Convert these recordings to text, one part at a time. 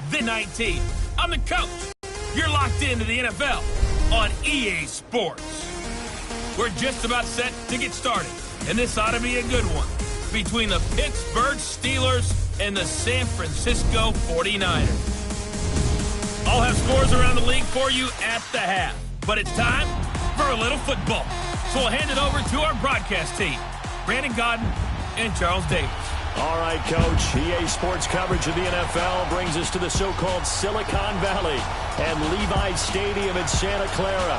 The 19. I'm the coach. You're locked into the NFL on EA Sports. We're just about set to get started, and this ought to be a good one between the Pittsburgh Steelers and the San Francisco 49ers. I'll have scores around the league for you at the half, but it's time for a little football. So we'll hand it over to our broadcast team, Brandon Godden and Charles Davis. All right, Coach. EA Sports coverage of the NFL brings us to the so-called Silicon Valley and Levi Stadium in Santa Clara.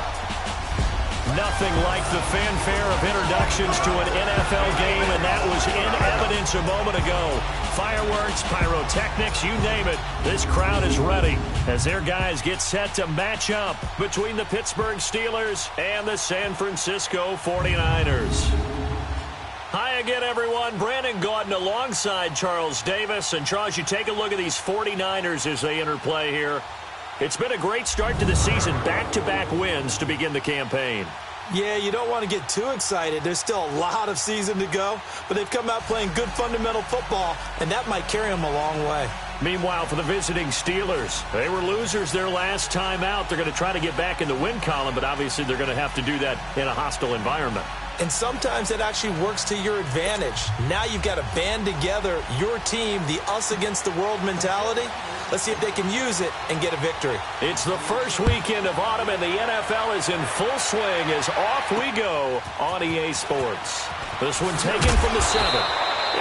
Nothing like the fanfare of introductions to an NFL game, and that was in evidence a moment ago. Fireworks, pyrotechnics, you name it. This crowd is ready as their guys get set to match up between the Pittsburgh Steelers and the San Francisco 49ers. Hi again, everyone. Brandon Gaudin alongside Charles Davis. And, Charles, you take a look at these 49ers as they enter play here. It's been a great start to the season. Back-to-back wins to begin the campaign. Yeah, you don't want to get too excited. There's still a lot of season to go. But they've come out playing good fundamental football, and that might carry them a long way. Meanwhile, for the visiting Steelers, they were losers their last time out. They're going to try to get back in the win column, but obviously they're going to have to do that in a hostile environment. And sometimes it actually works to your advantage. Now you've got to band together your team, the us against the world mentality. Let's see if they can use it and get a victory. It's the first weekend of autumn, and the NFL is in full swing as off we go on EA Sports. This one taken from the 7.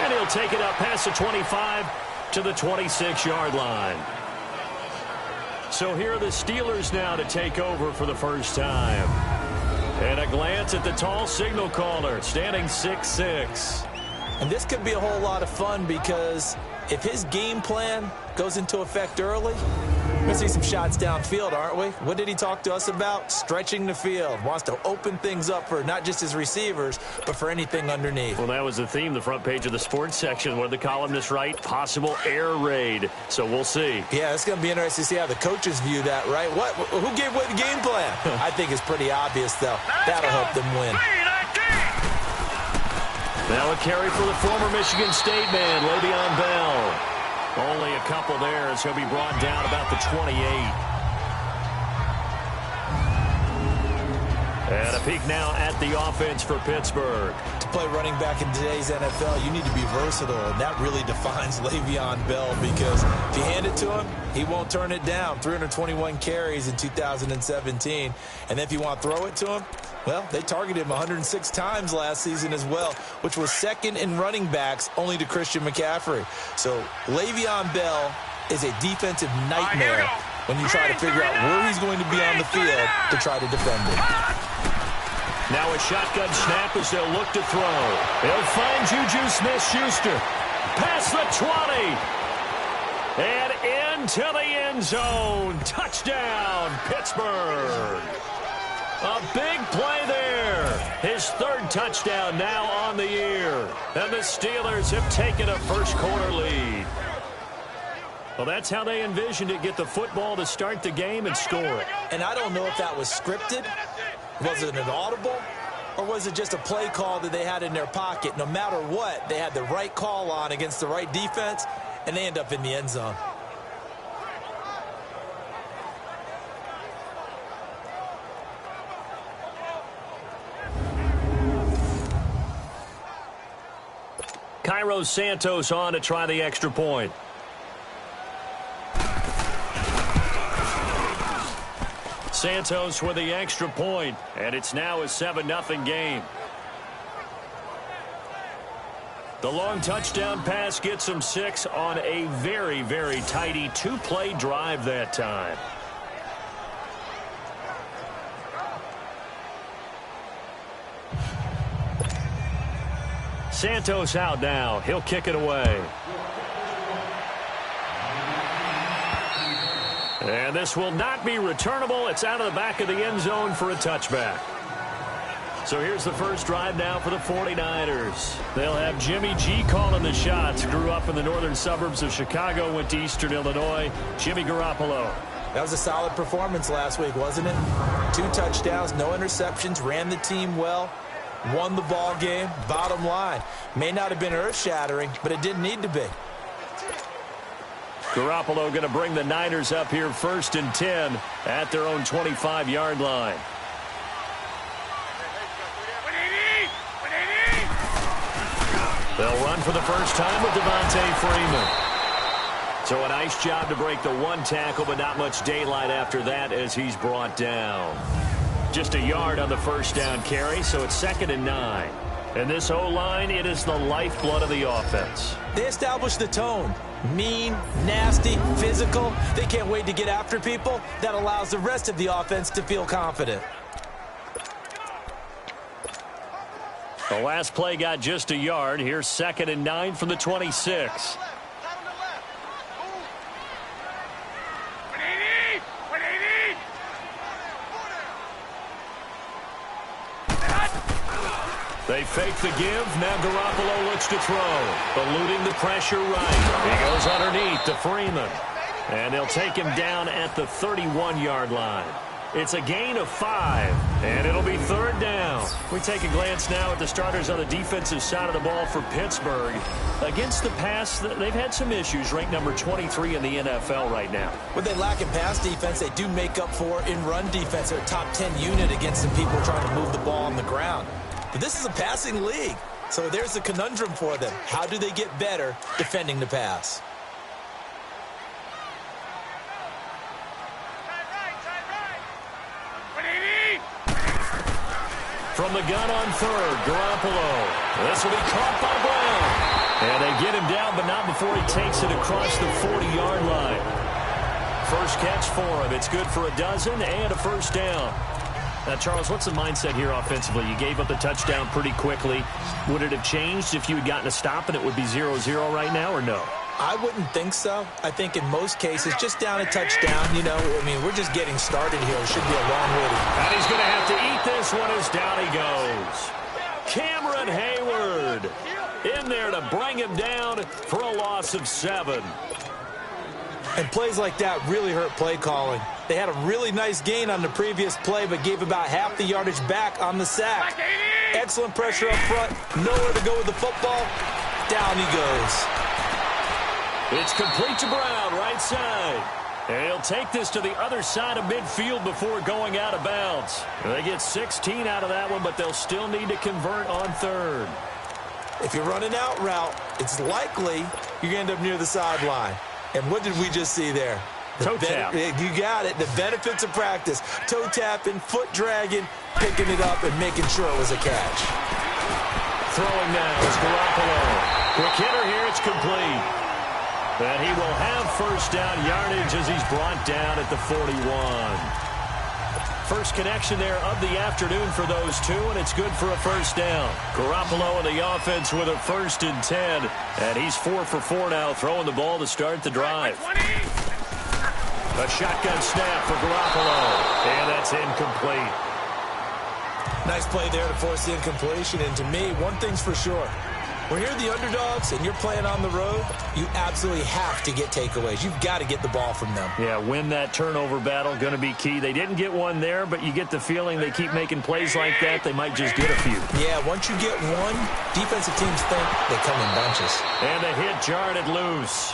And he'll take it up past the 25 to the 26-yard line. So here are the Steelers now to take over for the first time. And a glance at the tall signal caller, standing 6'6". And this could be a whole lot of fun because if his game plan goes into effect early, we're going to see some shots downfield, aren't we? What did he talk to us about? Stretching the field. Wants to open things up for not just his receivers, but for anything underneath. Well, that was the theme, the front page of the sports section. What did the columnists write? Possible air raid. So we'll see. Yeah, it's going to be interesting to see how the coaches view that, right? Who gave away the game plan? I think it's pretty obvious, though. That'll help them win. Now a carry for the former Michigan State man, Le'Veon Bell. Only a couple there as he'll be brought down about the 28. And a peek now at the offense for Pittsburgh. To play running back in today's NFL, you need to be versatile, and that really defines Le'Veon Bell because if you hand it to him, he won't turn it down. 321 carries in 2017. And then if you want to throw it to him, well, they targeted him 106 times last season as well, which was second in running backs only to Christian McCaffrey. So Le'Veon Bell is a defensive nightmare when you try to figure out where he's going to be on the field to try to defend him. Now a shotgun snap as they'll look to throw. They'll find Juju Smith-Schuster. Past the 20. And into the end zone. Touchdown, Pittsburgh. A big play there. His third touchdown now on the year. And the Steelers have taken a first-quarter lead. Well, that's how they envisioned it. Get the football to start the game and score it. And I don't know if that was scripted. Was it an audible? Or was it just a play call that they had in their pocket? No matter what, they had the right call on against the right defense, and they end up in the end zone. Cairo Santos on to try the extra point. Santos with the extra point, and it's now a 7-0 game. The long touchdown pass gets him 6 on a very, very tidy 2-play drive that time. Santos out now. He'll kick it away. And this will not be returnable. It's out of the back of the end zone for a touchback. So here's the first drive now for the 49ers. They'll have Jimmy G calling the shots. Grew up in the northern suburbs of Chicago, went to Eastern Illinois. Jimmy Garoppolo. That was a solid performance last week, wasn't it? 2 touchdowns, no interceptions, ran the team well, won the ball game. Bottom line, may not have been earth-shattering, but it didn't need to be. Garoppolo going to bring the Niners up here 1st and 10 at their own 25-yard line. They'll run for the first time with Devontae Freeman. So a nice job to break the 1 tackle, but not much daylight after that as he's brought down. Just a yard on the first down carry, so it's 2nd and 9. And this O-line, it is the lifeblood of the offense. They established the tone. Mean, nasty, physical. They can't wait to get after people. That allows the rest of the offense to feel confident. The last play got just a yard. Here's 2nd and 9 from the 26. They fake the give. Now Garoppolo looks to throw. Eluding the pressure right. He goes underneath to Freeman. And they'll take him down at the 31-yard line. It's a gain of 5, and it'll be 3rd down. We take a glance now at the starters on the defensive side of the ball for Pittsburgh. Against the pass, they've had some issues, ranked number 23 in the NFL right now. When they lack in pass defense, they do make up for in run defense. They're a top 10 unit against some people trying to move the ball on the ground. But this is a passing league, so there's a conundrum for them. How do they get better defending the pass? From the gun on 3rd, Garoppolo. This will be caught by Brown. And they get him down, but not before he takes it across the 40-yard line. First catch for him. It's good for a dozen and a first down. Now, Charles, what's the mindset here offensively? You gave up the touchdown pretty quickly. Would it have changed if you had gotten a stop and it would be 0-0 right now, or no? I wouldn't think so. I think in most cases, just down a touchdown, you know, I mean, we're just getting started here. It should be a long way to go. And he's going to have to eat this one as down he goes. Cameron Hayward in there to bring him down for a loss of 7. And plays like that really hurt play calling. They had a really nice gain on the previous play, but gave about half the yardage back on the sack. Excellent pressure up front. Nowhere to go with the football. Down he goes. It's complete to Brown, right side. And he'll take this to the other side of midfield before going out of bounds. They get 16 out of that one, but they'll still need to convert on 3rd. If you're running out route, it's likely you're going to end up near the sideline. And what did we just see there? Toe tap. You got it. The benefits of practice. Toe tapping, foot dragging, picking it up, and making sure it was a catch. Throwing now is Garoppolo. Quick hitter here. It's complete. And he will have first down yardage as he's brought down at the 41. First connection there of the afternoon for those two, and it's good for a first down. Garoppolo in the offense with a 1st and 10, and he's 4 for 4 now, throwing the ball to start the drive. A shotgun snap for Garoppolo, and that's incomplete. Nice play there to force the incompletion, and to me, one thing's for sure. When you're the underdogs and you're playing on the road, you absolutely have to get takeaways. You've got to get the ball from them. Yeah, win that turnover battle, going to be key. They didn't get one there, but you get the feeling they keep making plays like that, they might just get a few. Yeah, once you get one, defensive teams think they come in bunches. And the hit jarred it loose.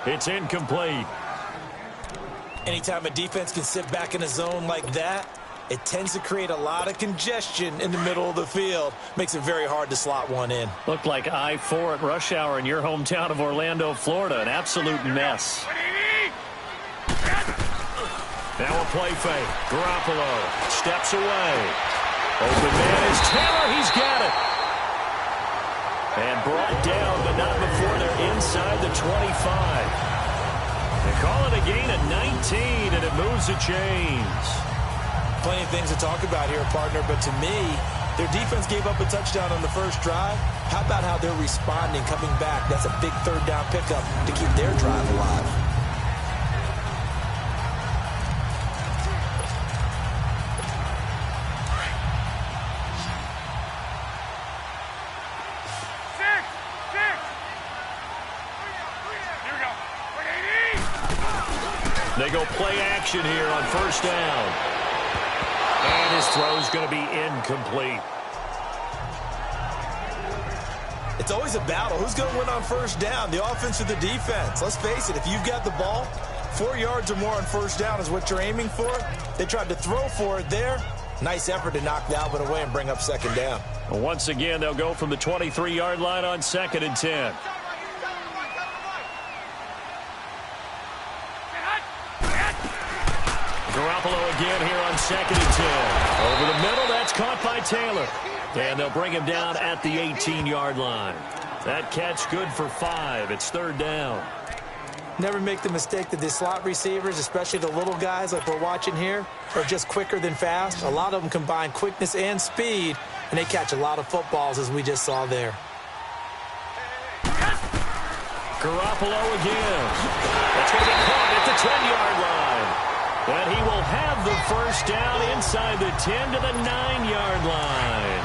It's incomplete. Anytime a defense can sit back in a zone like that, it tends to create a lot of congestion in the middle of the field. Makes it very hard to slot one in. Looked like I-4 at rush hour in your hometown of Orlando, Florida. An absolute mess. Now a play fake. Garoppolo steps away. Open man is Taylor. He's got it. And brought down, but not before they're inside the 25. They call it a gain of 19, and it moves the chains. Plenty of things to talk about here, partner, but to me, their defense gave up a touchdown on the first drive. How about how they're responding, coming back? That's a big third down pickup to keep their drive alive. They go play action here on first down. And his throw is going to be incomplete. It's always a battle. Who's going to win on first down, the offense or the defense? Let's face it, if you've got the ball, 4 yards or more on first down is what you're aiming for. They tried to throw for it there. Nice effort to knock Dalvin away and bring up second down. Well, once again, they'll go from the 23-yard line on 2nd and 10. Garoppolo again here on 2nd and 10. Over the middle, that's caught by Taylor. And they'll bring him down at the 18-yard line. That catch good for 5. It's 3rd down. Never make the mistake that the slot receivers, especially the little guys like we're watching here, are just quicker than fast. A lot of them combine quickness and speed, and they catch a lot of footballs, as we just saw there. Garoppolo again. That's going to be caught at the 10-yard line. And he will have the first down inside the 10 to the 9-yard line.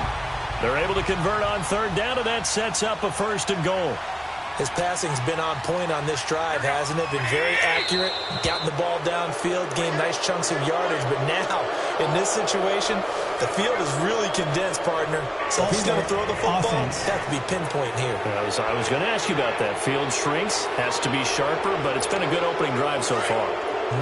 They're able to convert on 3rd down, and that sets up a 1st and goal. His passing's been on point on this drive, hasn't it? Been very accurate, gotten the ball downfield, gained nice chunks of yardage. But now, in this situation, the field is really condensed, partner. So if he's going to throw the football, that could be pinpoint here. I was going to ask you about that. Field shrinks, has to be sharper, but it's been a good opening drive so far.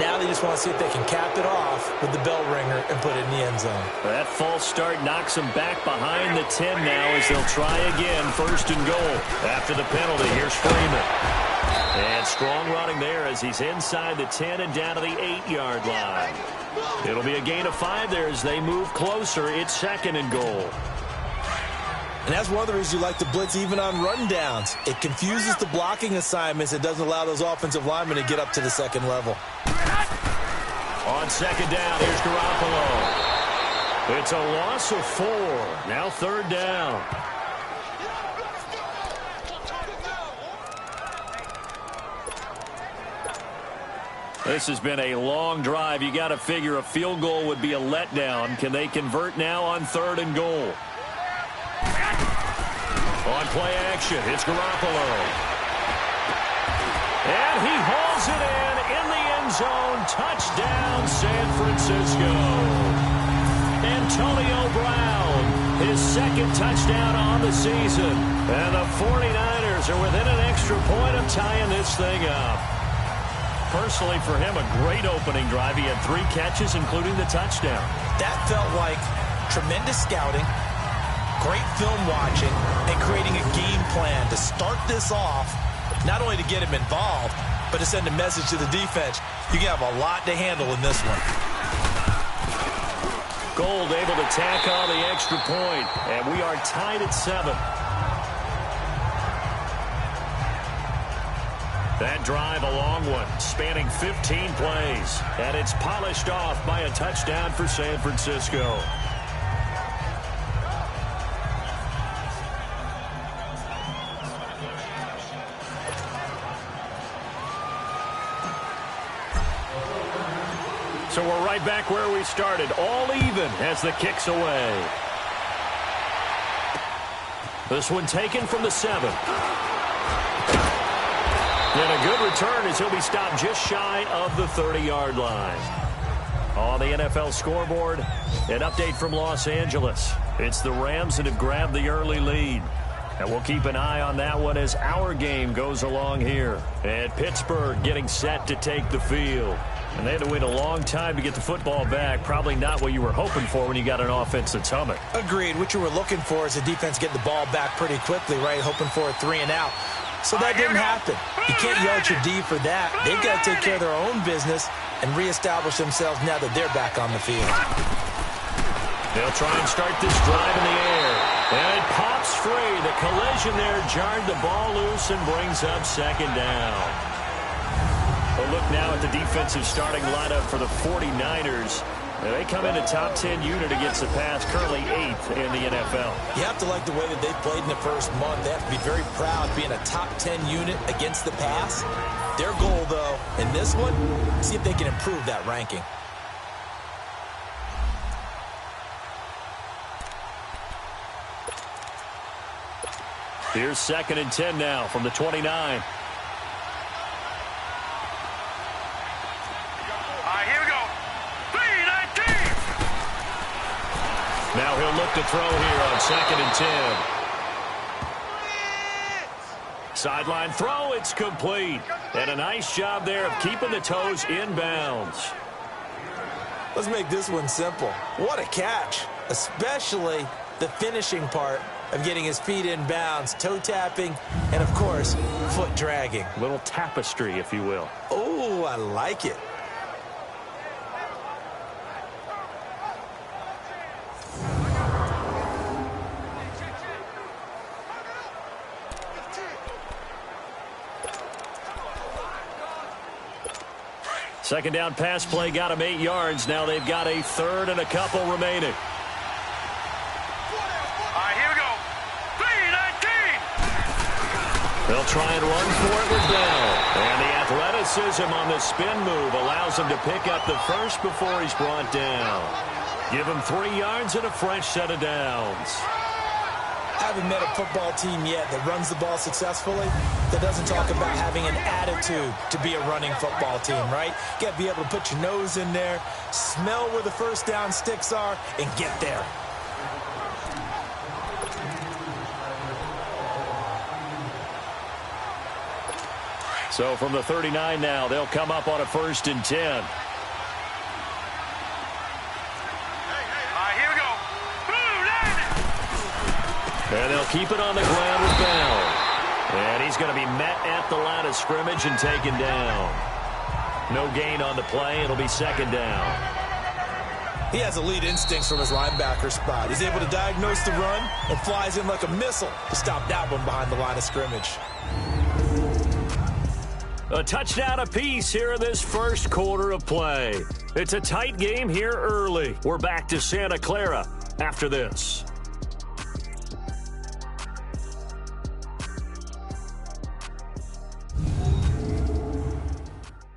Now they just want to see if they can cap it off with the bell ringer and put it in the end zone. That false start knocks them back behind the 10 now as they'll try again, 1st and goal. After the penalty, here's Freeman. And strong running there as he's inside the 10 and down to the 8-yard line. It'll be a gain of 5 there as they move closer. It's 2nd and goal. And that's one of the reasons you like to blitz even on rundowns. It confuses the blocking assignments. It doesn't allow those offensive linemen to get up to the second level. On 2nd down, here's Garoppolo. It's a loss of 4. Now 3rd down. This has been a long drive. You got to figure a field goal would be a letdown. Can they convert now on 3rd and goal? On play action, it's Garoppolo. And he hauls it in the end zone. Touchdown, San Francisco. Antonio Brown, his 2nd touchdown on the season. And the 49ers are within an extra point of tying this thing up. Personally, for him, a great opening drive. He had 3 catches, including the touchdown. That felt like tremendous scouting, great film watching, and creating a game plan to start this off, not only to get him involved, but to send a message to the defense. You can have a lot to handle in this one. Gold able to tack on the extra point, and we are tied at 7. That drive, a long one, spanning 15 plays, and it's polished off by a touchdown for San Francisco. So we're right back where we started, all even as the kick's away. This one taken from the 7. And a good return as he'll be stopped just shy of the 30-yard line. On the NFL scoreboard, an update from Los Angeles. It's the Rams that have grabbed the early lead. And we'll keep an eye on that one as our game goes along here. And Pittsburgh getting set to take the field. And they had to wait a long time to get the football back. Probably not what you were hoping for when you got an offense that's humming. Agreed. What you were looking for is a defense getting the ball back pretty quickly, right? Hoping for a 3 and out. So that didn't happen. You can't yell at your D for that. They've got to take care of their own business and reestablish themselves now that they're back on the field. They'll try and start this drive in the air. And it pops free. The collision there jarred the ball loose and brings up second down. A look now at the defensive starting lineup for the 49ers. They come in a top 10 unit against the pass, currently 8th in the NFL. You have to like the way that they played in the first month. They have to be very proud being a top 10 unit against the pass. Their goal, though, in this one, see if they can improve that ranking. Here's 2nd and 10 now from the 29. Now he'll look to throw here on 2nd and 10. Sideline throw, it's complete. And a nice job there of keeping the toes inbounds. Let's make this one simple. What a catch, especially the finishing part of getting his feet in bounds, toe tapping, and, of course, foot dragging. A little tapestry, if you will. Oh, I like it. Second down pass play got him 8 yards. Now they've got a 3rd and a couple remaining. Here we go. 3-19. They'll try and run for it with Bell. And the athleticism on the spin move allows him to pick up the first before he's brought down. Give him 3 yards and a fresh set of downs. I haven't met a football team yet that runs the ball successfully that doesn't talk about having an attitude to be a running football team, right? You got to be able to put your nose in there, smell where the first down sticks are, and get there. So from the 39 now, they'll come up on a 1st and 10. And they'll keep it on the ground with Bell. And he's going to be met at the line of scrimmage and taken down. No gain on the play. It'll be 2nd down. He has elite instincts from his linebacker spot. He's able to diagnose the run and flies in like a missile to stop that one behind the line of scrimmage. A touchdown apiece here in this first quarter of play. It's a tight game here early. We're back to Santa Clara after this.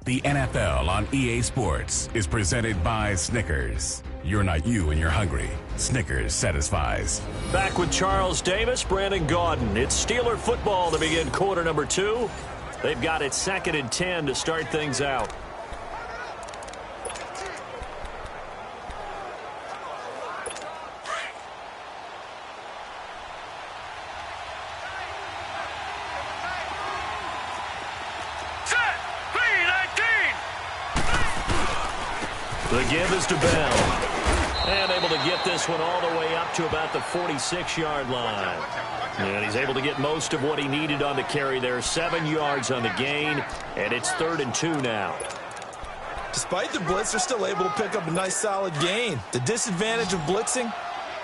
The NFL on EA Sports is presented by Snickers. You're not you and you're hungry. Snickers satisfies. Back with Charles Davis, Brandon Gaudin. It's Steeler football to begin quarter number 2. They've got it 2nd and 10 to start things out. The give is to Bell. And able to get this one all the way up to about the 46-yard line. And he's able to get most of what he needed on the carry there. 7 yards on the gain. And it's 3rd and 2 now. Despite the blitz, they're still able to pick up a nice solid gain. The disadvantage of blitzing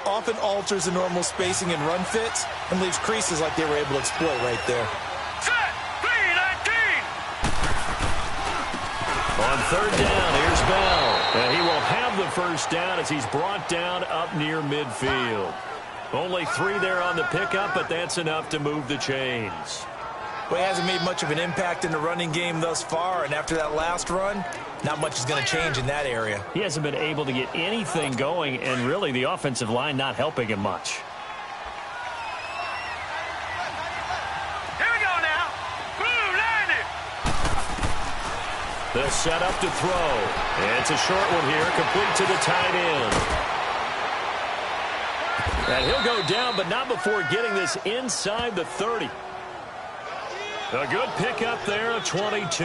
often alters the normal spacing and run fits and leaves creases like they were able to exploit right there. On 3rd down, here's Bell. And he will have the first down as he's brought down up near midfield. Only 3 there on the pickup, but that's enough to move the chains. Well, he hasn't made much of an impact in the running game thus far, and after that last run, not much is going to change in that area. He hasn't been able to get anything going, and really the offensive line not helping him much. They'll set up to throw. And it's a short one here, complete to the tight end. And he'll go down, but not before getting this inside the 30. A good pickup there of 22.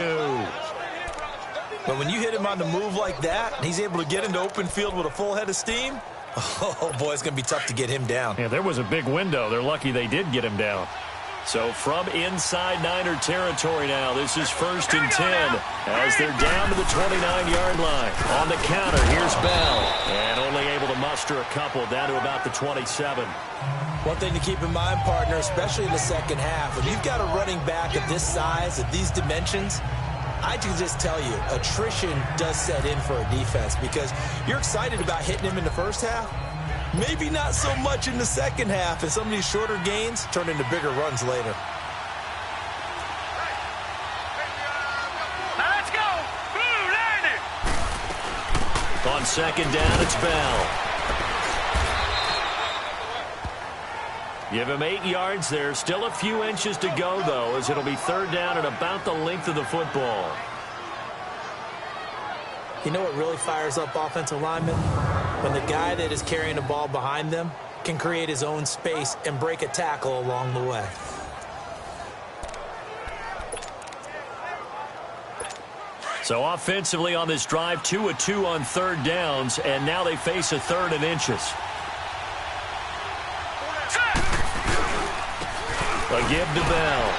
But when you hit him on the move like that, and he's able to get into open field with a full head of steam, oh, boy, it's going to be tough to get him down. Yeah, there was a big window. They're lucky they did get him down. So from inside Niner territory now, this is 1st and 10 as they're down to the 29-yard line. On the counter, here's Bell. And only able to muster a couple down to about the 27. One thing to keep in mind, partner, especially in the second half, when you've got a running back of this size, of these dimensions, I can just tell you, attrition does set in for a defense because you're excited about hitting him in the first half. Maybe not so much in the second half, and some of these shorter gains turn into bigger runs later. Let's go! Blue Niner! On second down, it's Bell. Give him 8 yards there. Still a few inches to go, though, as it'll be 3rd down and about the length of the football. You know what really fires up offensive linemen? When the guy that is carrying the ball behind them can create his own space and break a tackle along the way. So offensively on this drive, 2 of 2 on 3rd downs, and now they face a 3rd and inches. A give to Bell.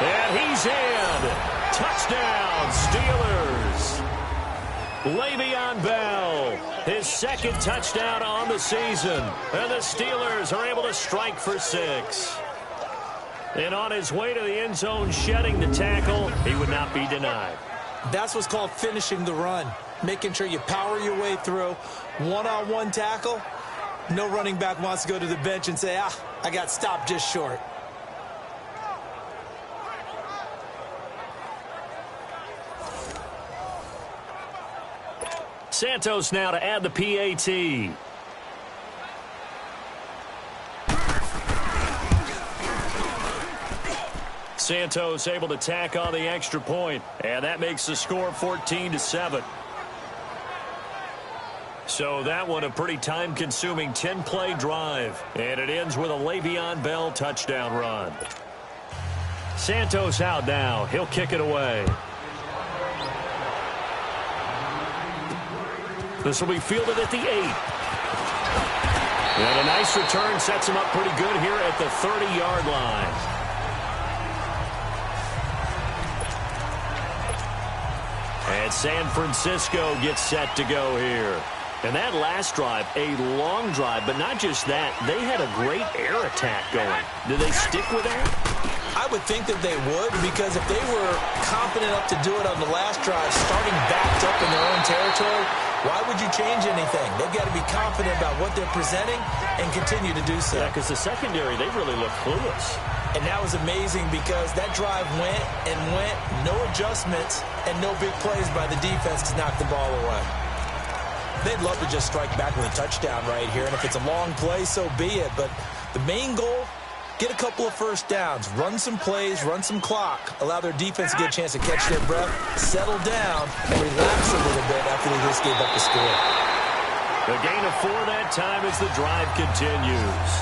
And he's in. Touchdown, Steelers. Le'Veon Bell, his 2nd touchdown on the season. And the Steelers are able to strike for 6. And on his way to the end zone, shedding the tackle, he would not be denied. That's what's called finishing the run. Making sure you power your way through. One-on-one tackle. No running back wants to go to the bench and say, I got stopped just short. Santos now to add the PAT. Santos able to tack on the extra point, and that makes the score 14-7. So that one a pretty time-consuming 10-play drive, and it ends with a Le'Veon Bell touchdown run. Santos out now. He'll kick it away. This will be fielded at the 8. And a nice return sets him up pretty good here at the 30-yard line. And San Francisco gets set to go here. And that last drive, a long drive, but not just that, they had a great air attack going. Do they stick with that? I would think that they would, because if they were confident enough to do it on the last drive, starting backed up in their own territory, why would you change anything? They've got to be confident about what they're presenting and continue to do so. Yeah, because the secondary, they really look clueless. And that was amazing because that drive went and went, no adjustments, and no big plays by the defense to knock the ball away. They'd love to just strike back with a touchdown right here, and if it's a long play, so be it. But the main goal, get a couple of first downs, run some plays, run some clock, allow their defense to get a chance to catch their breath, settle down, and relax a little bit after they just gave up the score. The gain of 4 that time as the drive continues.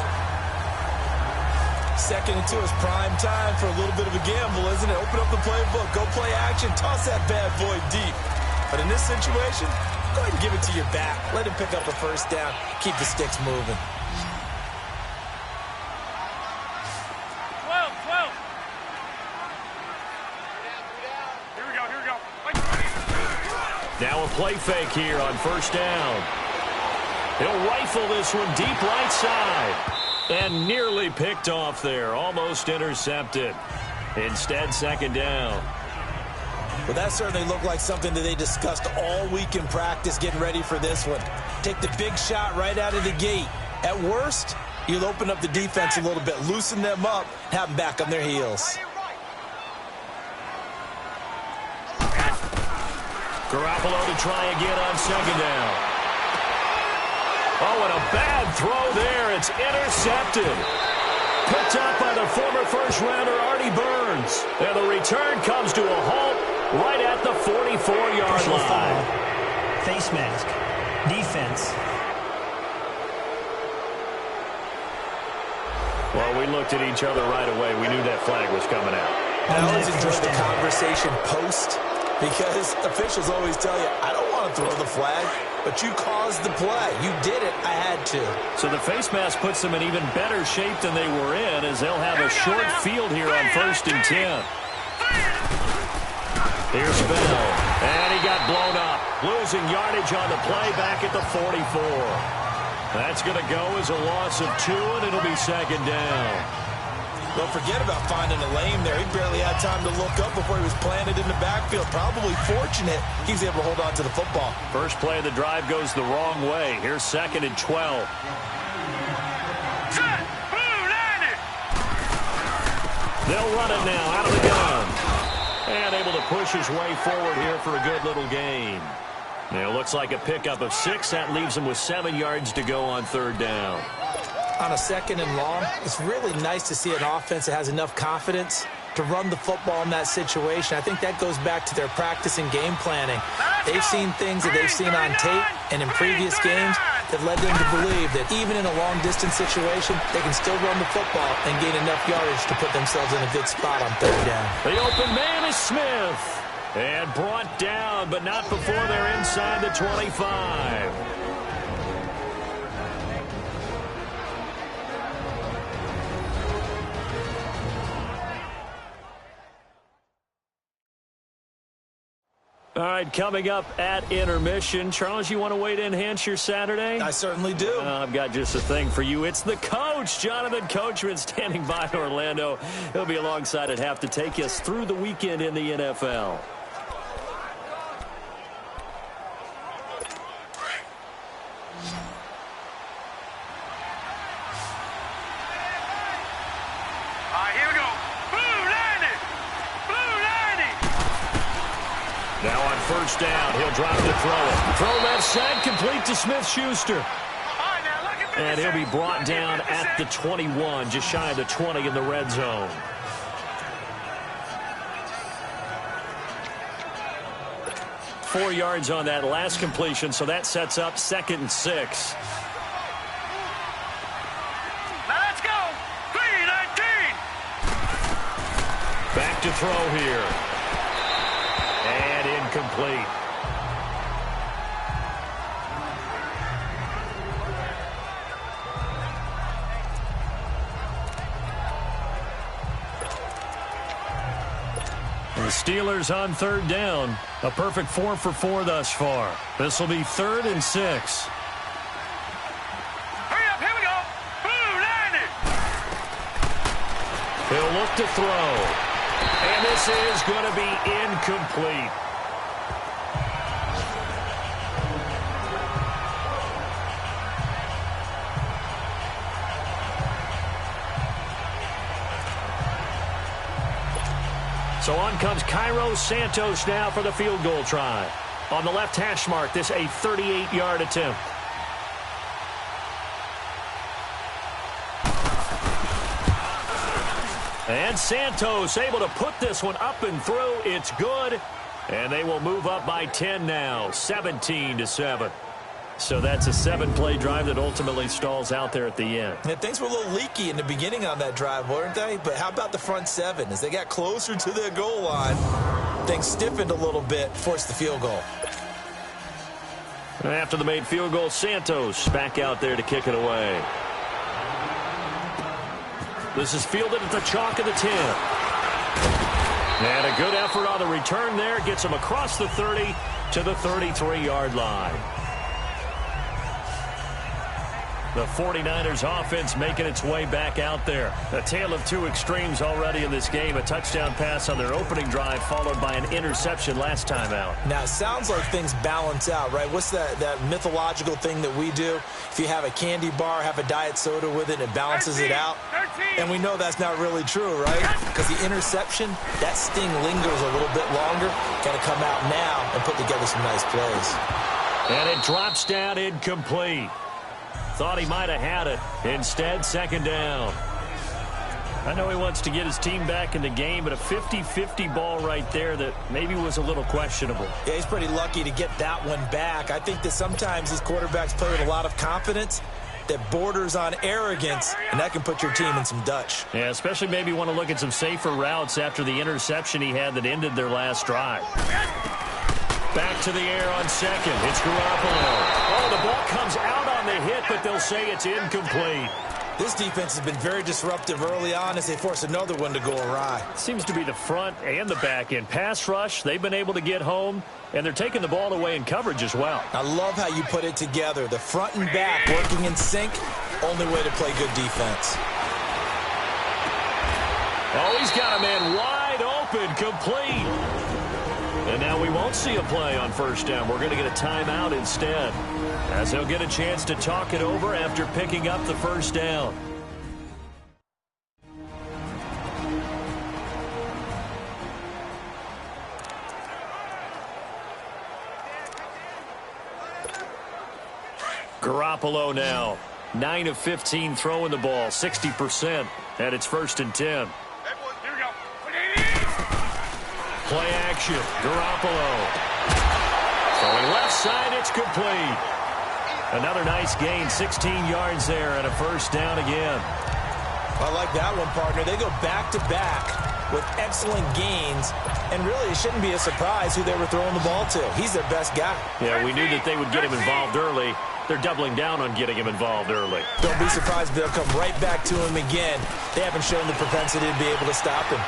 2nd and 2 is prime time for a little bit of a gamble, isn't it? Open up the playbook, go play action, toss that bad boy deep. But in this situation, go ahead and give it to your back. Let him pick up a first down, keep the sticks moving. Now a play fake here on 1st down. He'll rifle this one deep right side. And nearly picked off there. Almost intercepted. Instead, 2nd down. Well, that certainly looked like something that they discussed all week in practice getting ready for this one. Take the big shot right out of the gate. At worst, you'll open up the defense a little bit, loosen them up, have them back on their heels. Garoppolo to try again on 2nd down. Oh, and a bad throw there. It's intercepted. Picked up by the former first-rounder Artie Burns. And the return comes to a halt right at the 44-yard line. Face mask. Defense. we looked at each other right away. We knew that flag was coming out. I always enjoy the conversation post because officials always tell you, I don't want to throw the flag, but you caused the play. You did it. I had to. So the face mask puts them in even better shape than they were in as they'll have a short field here on 1st and 10. Here's Bell, and he got blown up. Losing yardage on the play back at the 44. That's going to go as a loss of 2, and it'll be 2nd down. Don't forget about finding a lane there. He barely had time to look up before he was planted in the backfield. Probably fortunate he was able to hold on to the football. First play of the drive goes the wrong way. Here's 2nd and 12. They'll run it now out of the gun. And able to push his way forward here for a good little gain. It looks like a pickup of 6. That leaves him with 7 yards to go on 3rd down. On a 2nd and long, it's really nice to see an offense that has enough confidence to run the football in that situation. I think that goes back to their practice and game planning. They've seen things that they've seen on tape and in previous games that led them to believe that even in a long-distance situation, they can still run the football and gain enough yardage to put themselves in a good spot on 3rd down. The open man is Smith. And brought down, but not before they're inside the 25. All right, coming up at intermission. Charles, you want to wait to enhance your Saturday? I certainly do. I've got just a thing for you. It's the coach, Jonathan Coachman, standing by in Orlando. He'll be alongside at half to take us through the weekend in the NFL. Now on 1st down, he'll drop to throw it. Throw left side, complete to Smith-Schuster. And he'll be brought down at the 21, just shy of the 20 in the red zone. Four yards on that last completion, so that sets up 2nd and 6. Let's go! 3-19! Back to throw here. And incomplete. The Steelers on 3rd down. A perfect 4 for 4 thus far. This will be 3rd and 6. Hurry up, here we go! Blue, landed! He'll look to throw. And this is going to be incomplete. So on comes Cairo Santos now for the field goal try. On the left hash mark, this a 38-yard attempt. And Santos able to put this one up and through. It's good. And they will move up by 10 now, 17-7. So that's a 7-play drive that ultimately stalls out there at the end. Yeah, things were a little leaky in the beginning on that drive, weren't they? But how about the front 7? As they got closer to their goal line, things stiffened a little bit, forced the field goal. After the made field goal, Santos back out there to kick it away. This is fielded at the chalk of the 10. And a good effort on the return there. Gets him across the 30 to the 33-yard line. The 49ers offense making its way back out there. A tale of two extremes already in this game. A touchdown pass on their opening drive followed by an interception last time out. Now, it sounds like things balance out, right? What's that mythological thing that we do? If you have a candy bar, have a diet soda with it, it balances it out. And we know that's not really true, right? Because the interception, that sting lingers a little bit longer. Got to come out now and put together some nice plays. And it drops down incomplete. Thought he might have had it. Instead, 2nd down. I know he wants to get his team back in the game, but a 50-50 ball right there that maybe was a little questionable. Yeah, he's pretty lucky to get that one back. I think that sometimes these quarterbacks play with a lot of confidence, that borders on arrogance, and that can put your team in some Dutch. Yeah, especially maybe want to look at some safer routes after the interception he had that ended their last drive. Back to the air on second. It's Garoppolo. Oh, the ball comes out on the hit, but they'll say it's incomplete. This defense has been very disruptive early on as they force another one to go awry. Seems to be the front and the back end. Pass rush, they've been able to get home, and they're taking the ball away in coverage as well. I love how you put it together. The front and back working in sync, only way to play good defense. Oh, he's got a man wide open, complete. And now we won't see a play on first down. We're going to get a timeout instead, as he'll get a chance to talk it over after picking up the first down. Garoppolo now, 9 of 15 throwing the ball, 60%, and it's 1st and 10. Play action, Garoppolo. Throwing left side, it's complete. Another nice gain, 16 yards there, and a first down again. I like that one, partner. They go back-to-back with excellent gains, and really it shouldn't be a surprise who they were throwing the ball to. He's their best guy. Yeah, we knew that they would get him involved early. They're doubling down on getting him involved early. Don't be surprised if they'll come right back to him again. They haven't shown the propensity to be able to stop him.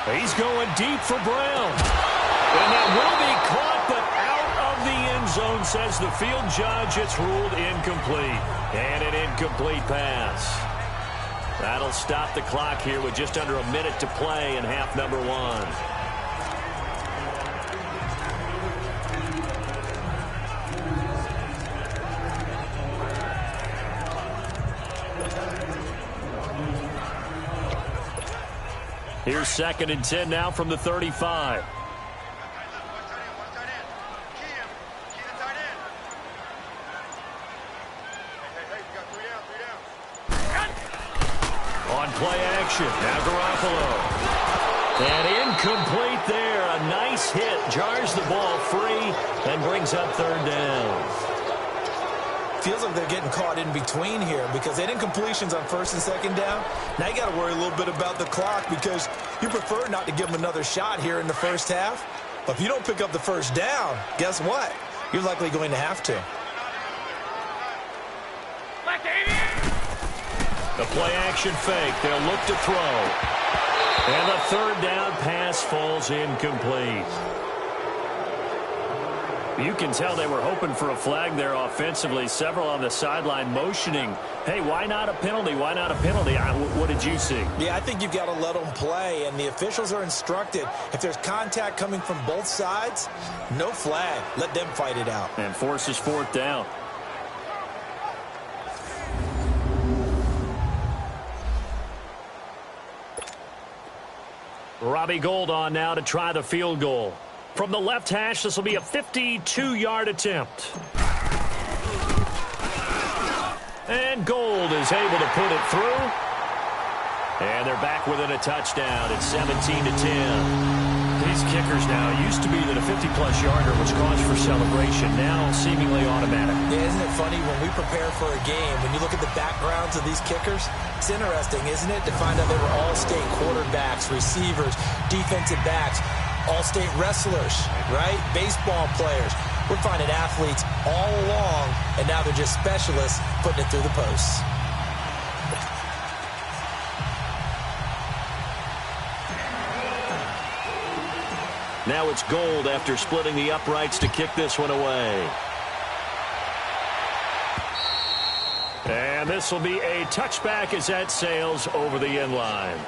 He's going deep for Brown. And that will be caught, but out of the end zone, says the field judge. It's ruled incomplete. And an incomplete pass. That'll stop the clock here with just under a minute to play in half number 1. Here's 2nd and 10 now from the 35. On play action, now Garoppolo. And incomplete there. A nice hit. Jars the ball free and brings up 3rd down. Feels like they're getting caught in between here because they had incompletions on 1st and 2nd down. Now you got to worry a little bit about the clock because you prefer not to give them another shot here in the first half. But if you don't pick up the first down, guess what? You're likely going to have to. The play action fake. They'll look to throw. And the 3rd down pass falls incomplete. You can tell they were hoping for a flag there offensively. Several on the sideline motioning, hey, why not a penalty? Why not a penalty? What did you see? Yeah, I think you've got to let them play, and the officials are instructed. If there's contact coming from both sides, no flag. Let them fight it out. And forces 4th down. Robbie Gould on now to try the field goal. From the left hash, this will be a 52-yard attempt. And Gould is able to put it through. And they're back within a touchdown. It's 17-10. These kickers now, it used to be that a 50-plus yarder was cause for celebration. Now seemingly automatic. Yeah, isn't it funny when we prepare for a game, when you look at the backgrounds of these kickers, it's interesting, isn't it, to find out they were all-state quarterbacks, receivers, defensive backs, all-state wrestlers, right? Baseball players. We're finding athletes all along, and now they're just specialists putting it through the posts. Now it's Gould after splitting the uprights to kick this one away. And this will be a touchback as that sails over the end line.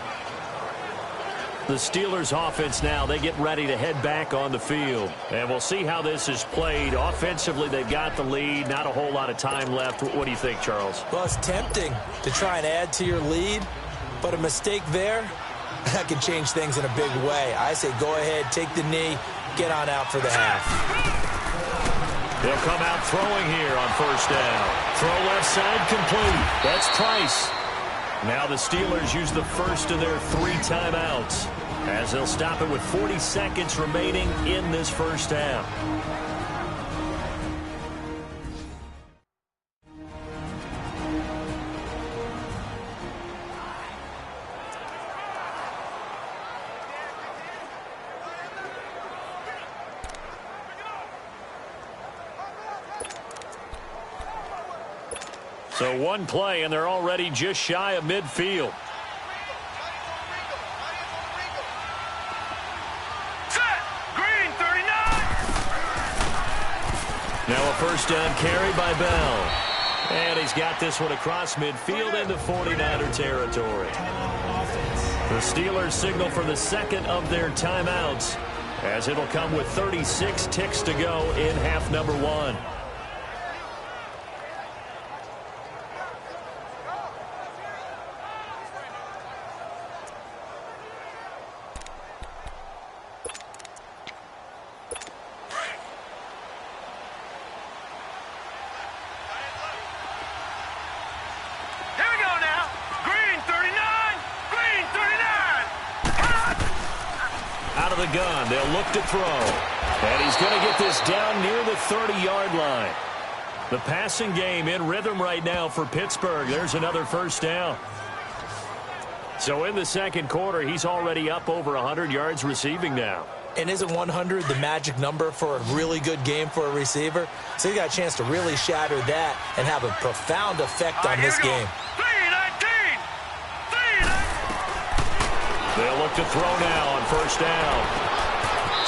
The Steelers offense now, they get ready to head back on the field. And we'll see how this is played. Offensively, they've got the lead. Not a whole lot of time left. What do you think, Charles? Well, it's tempting to try and add to your lead, but a mistake there, that can change things in a big way. I say go ahead, take the knee, get on out for the half. They'll come out throwing here on first down. Throw left side complete. That's Price. Now the Steelers use the first of their 3 timeouts as they'll stop it with 40 seconds remaining in this first half. So one play, and they're already just shy of midfield. Set. Green 39. Now a first down carry by Bell. And he's got this one across midfield into 49er territory. The Steelers signal for the second of their timeouts, as it'll come with 36 ticks to go in half number one. The gun. They'll look to throw. And he's going to get this down near the 30-yard line. The passing game in rhythm right now for Pittsburgh. There's another first down. So in the second quarter, he's already up over 100 yards receiving now. And isn't 100 the magic number for a really good game for a receiver? So he got a chance to really shatter that and have a profound effect on this game. 319. They'll look to throw now on first down.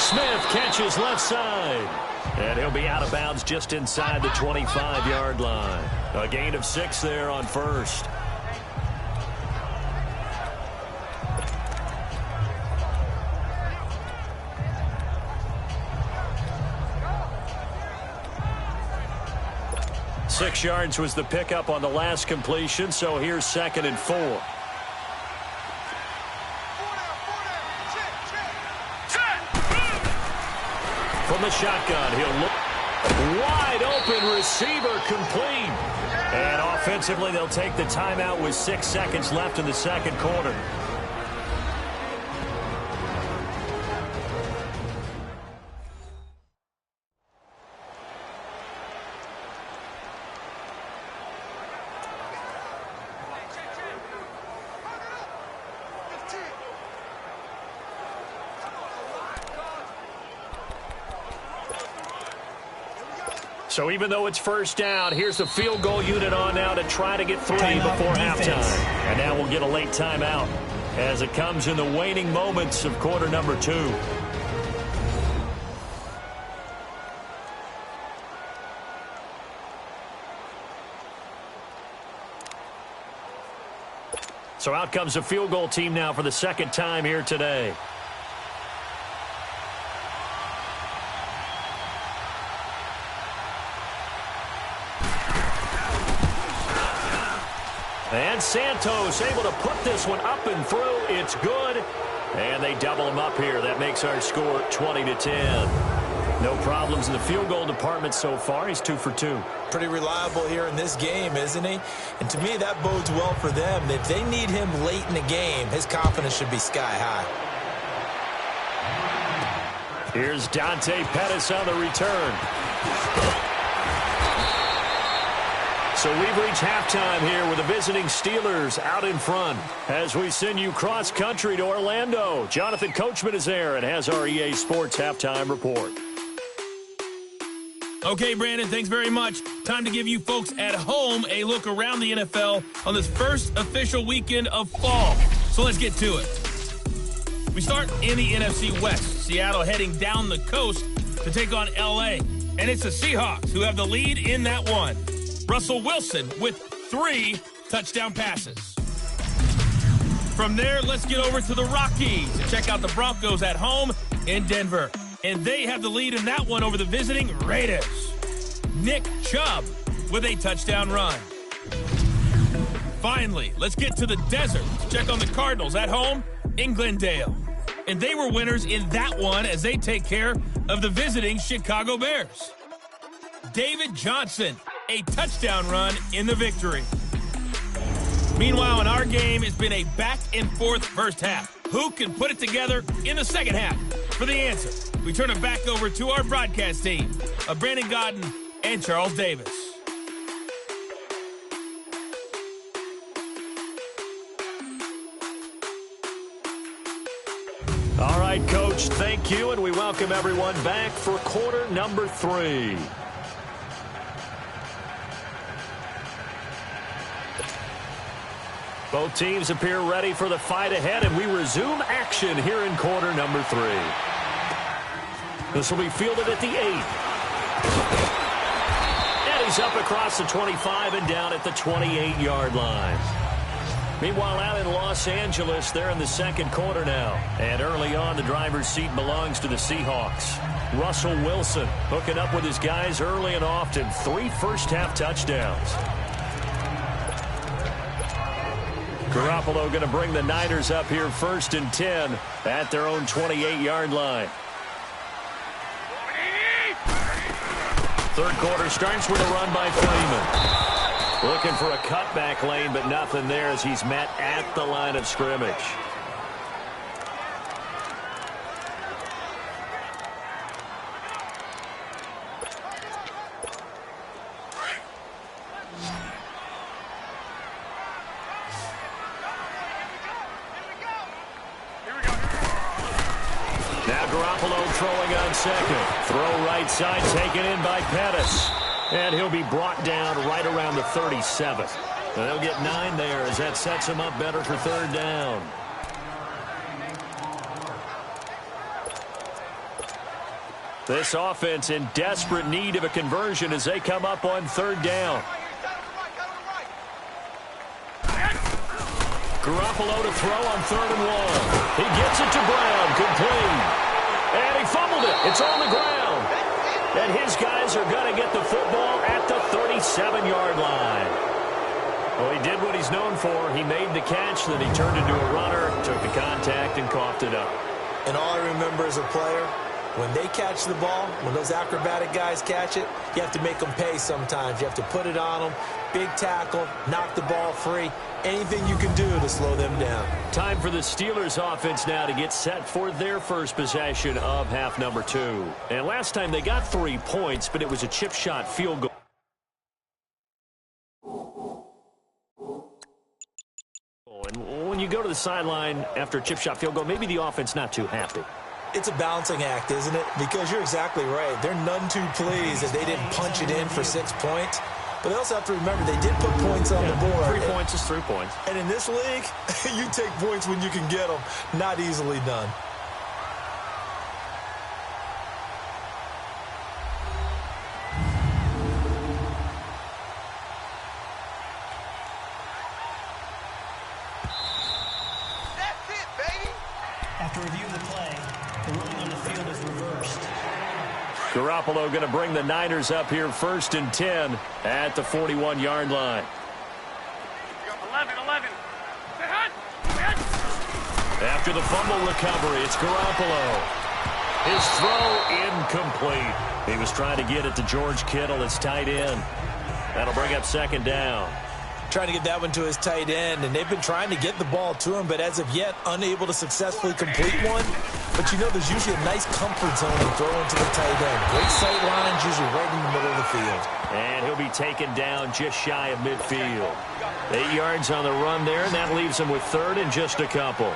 Smith catches left side. And he'll be out of bounds just inside the 25-yard line. A gain of 6 there on first. Six yards was the pickup on the last completion, so here's 2nd and 4. From the shotgun, he'll look. Wide open receiver complete. And offensively, they'll take the timeout with 6 seconds left in the second quarter. So even though it's first down, here's the field goal unit on now to try to get 3 before halftime. And now we'll get a late timeout as it comes in the waning moments of quarter number 2. So out comes the field goal team now for the second time here today. And Santos able to put this one up and through. It's good. And they double him up here. That makes our score 20-10. No problems in the field goal department so far. He's 2 for 2. Pretty reliable here in this game, isn't he? And to me, that bodes well for them. If they need him late in the game, his confidence should be sky high. Here's Dante Pettis on the return. So we've reached halftime here with the visiting Steelers out in front. As we send you cross-country to Orlando, Jonathan Coachman is there and has our EA Sports halftime report. Okay, Brandon, thanks very much. Time to give you folks at home a look around the NFL on this first official weekend of fall. So let's get to it. We start in the NFC West. Seattle heading down the coast to take on L.A. And it's the Seahawks who have the lead in that one. Russell Wilson with 3 touchdown passes. From there, let's get over to the Rockies and check out the Broncos at home in Denver. And they have the lead in that one over the visiting Raiders. Nick Chubb with a touchdown run. Finally, let's get to the desert to check on the Cardinals at home in Glendale. And they were winners in that one as they take care of the visiting Chicago Bears. David Johnson, a touchdown run in the victory. Meanwhile, in our game, it's been a back-and-forth first half. Who can put it together in the second half? For the answer, we turn it back over to our broadcast team of Brandon Godden and Charles Davis. All right, Coach, thank you, and we welcome everyone back for quarter number 3. Both teams appear ready for the fight ahead, and we resume action here in quarter number 3. This will be fielded at the 8. And he's up across the 25 and down at the 28-yard line. Meanwhile, out in Los Angeles, they're in the second quarter now. And early on, the driver's seat belongs to the Seahawks. Russell Wilson hooking up with his guys early and often. 3 first-half touchdowns. Garoppolo going to bring the Niners up here 1st and 10 at their own 28-yard line. Third quarter starts with a run by Freeman. Looking for a cutback lane, but nothing there as he's met at the line of scrimmage. Now Garoppolo throwing on second. Throw right side taken in by Pettis. And he'll be brought down right around the 37th. And they'll get 9 there as that sets him up better for 3rd down. This offense in desperate need of a conversion as they come up on 3rd down. Garoppolo to throw on 3rd and 1. He gets it to Brown, complete. And he fumbled it. It's on the ground. And his guys are going to get the football at the 37-yard line. Well, he did what he's known for. He made the catch, then he turned into a runner, took the contact, and coughed it up. And all I remember as a player, when they catch the ball, when those acrobatic guys catch it, you have to make them pay sometimes. You have to put it on them, big tackle, knock the ball free. Anything you can do to slow them down. Time for the Steelers offense now to get set for their first possession of half number 2. And last time they got 3 points, but it was a chip shot field goal. And when you go to the sideline after a chip shot field goal, maybe the offense not too happy. It's a balancing act, isn't it? Because you're exactly right. They're none too pleased that they didn't punch it in for 6 points. But they also have to remember they did put points on the board. 3 points is 3 points. And in this league, you take points when you can get them. Not easily done. That's it, baby. After reviewing the play, the ruling on the field is reversed. Garoppolo going to bring the Niners up here 1st and 10 at the 41-yard line. 11. After the fumble recovery, it's Garoppolo. His throw incomplete. He was trying to get it to George Kittle, his tight end. That'll bring up 2nd down. Trying to get that one to his tight end, and they've been trying to get the ball to him, but as of yet, unable to successfully complete one. But you know, there's usually a nice comfort zone to throw into the tight end. Great sight lines, usually right in the middle of the field. And he'll be taken down just shy of midfield. 8 yards on the run there, and that leaves him with 3rd and just a couple.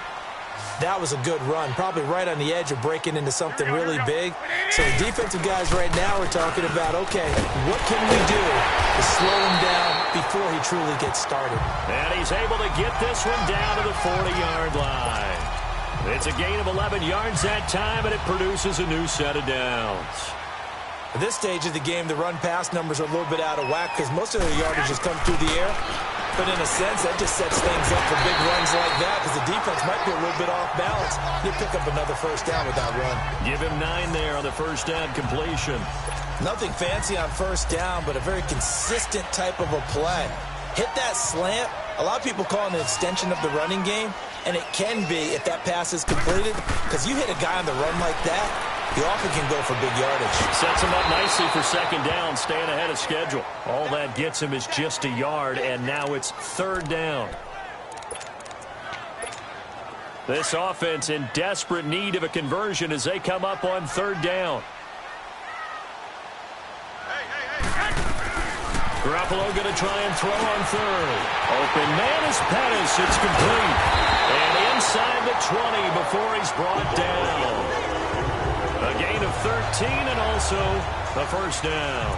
That was a good run, probably right on the edge of breaking into something really big. So the defensive guys right now are talking about, okay, what can we do to slow him down before he truly gets started? And he's able to get this one down to the 40-yard line. It's a gain of 11 yards that time, and it produces a new set of downs. At this stage of the game, the run-pass numbers are a little bit out of whack because most of their yardage has come through the air. But in a sense, that just sets things up for big runs like that because the defense might be a little bit off balance. They pick up another 1st down with that run. Give him 9 there on the 1st down completion. Nothing fancy on 1st down, but a very consistent type of a play. Hit that slant. A lot of people call it an extension of the running game, and it can be if that pass is completed because you hit a guy on the run like that, he often can go for big yardage. Sets him up nicely for 2nd down, staying ahead of schedule. All that gets him is just a yard, and now it's 3rd down. This offense in desperate need of a conversion as they come up on 3rd down. Garoppolo going to try and throw on 3rd. Open man is Pettis. It's complete. And inside the 20 before he's brought down. A gain of 13 and also a 1st down.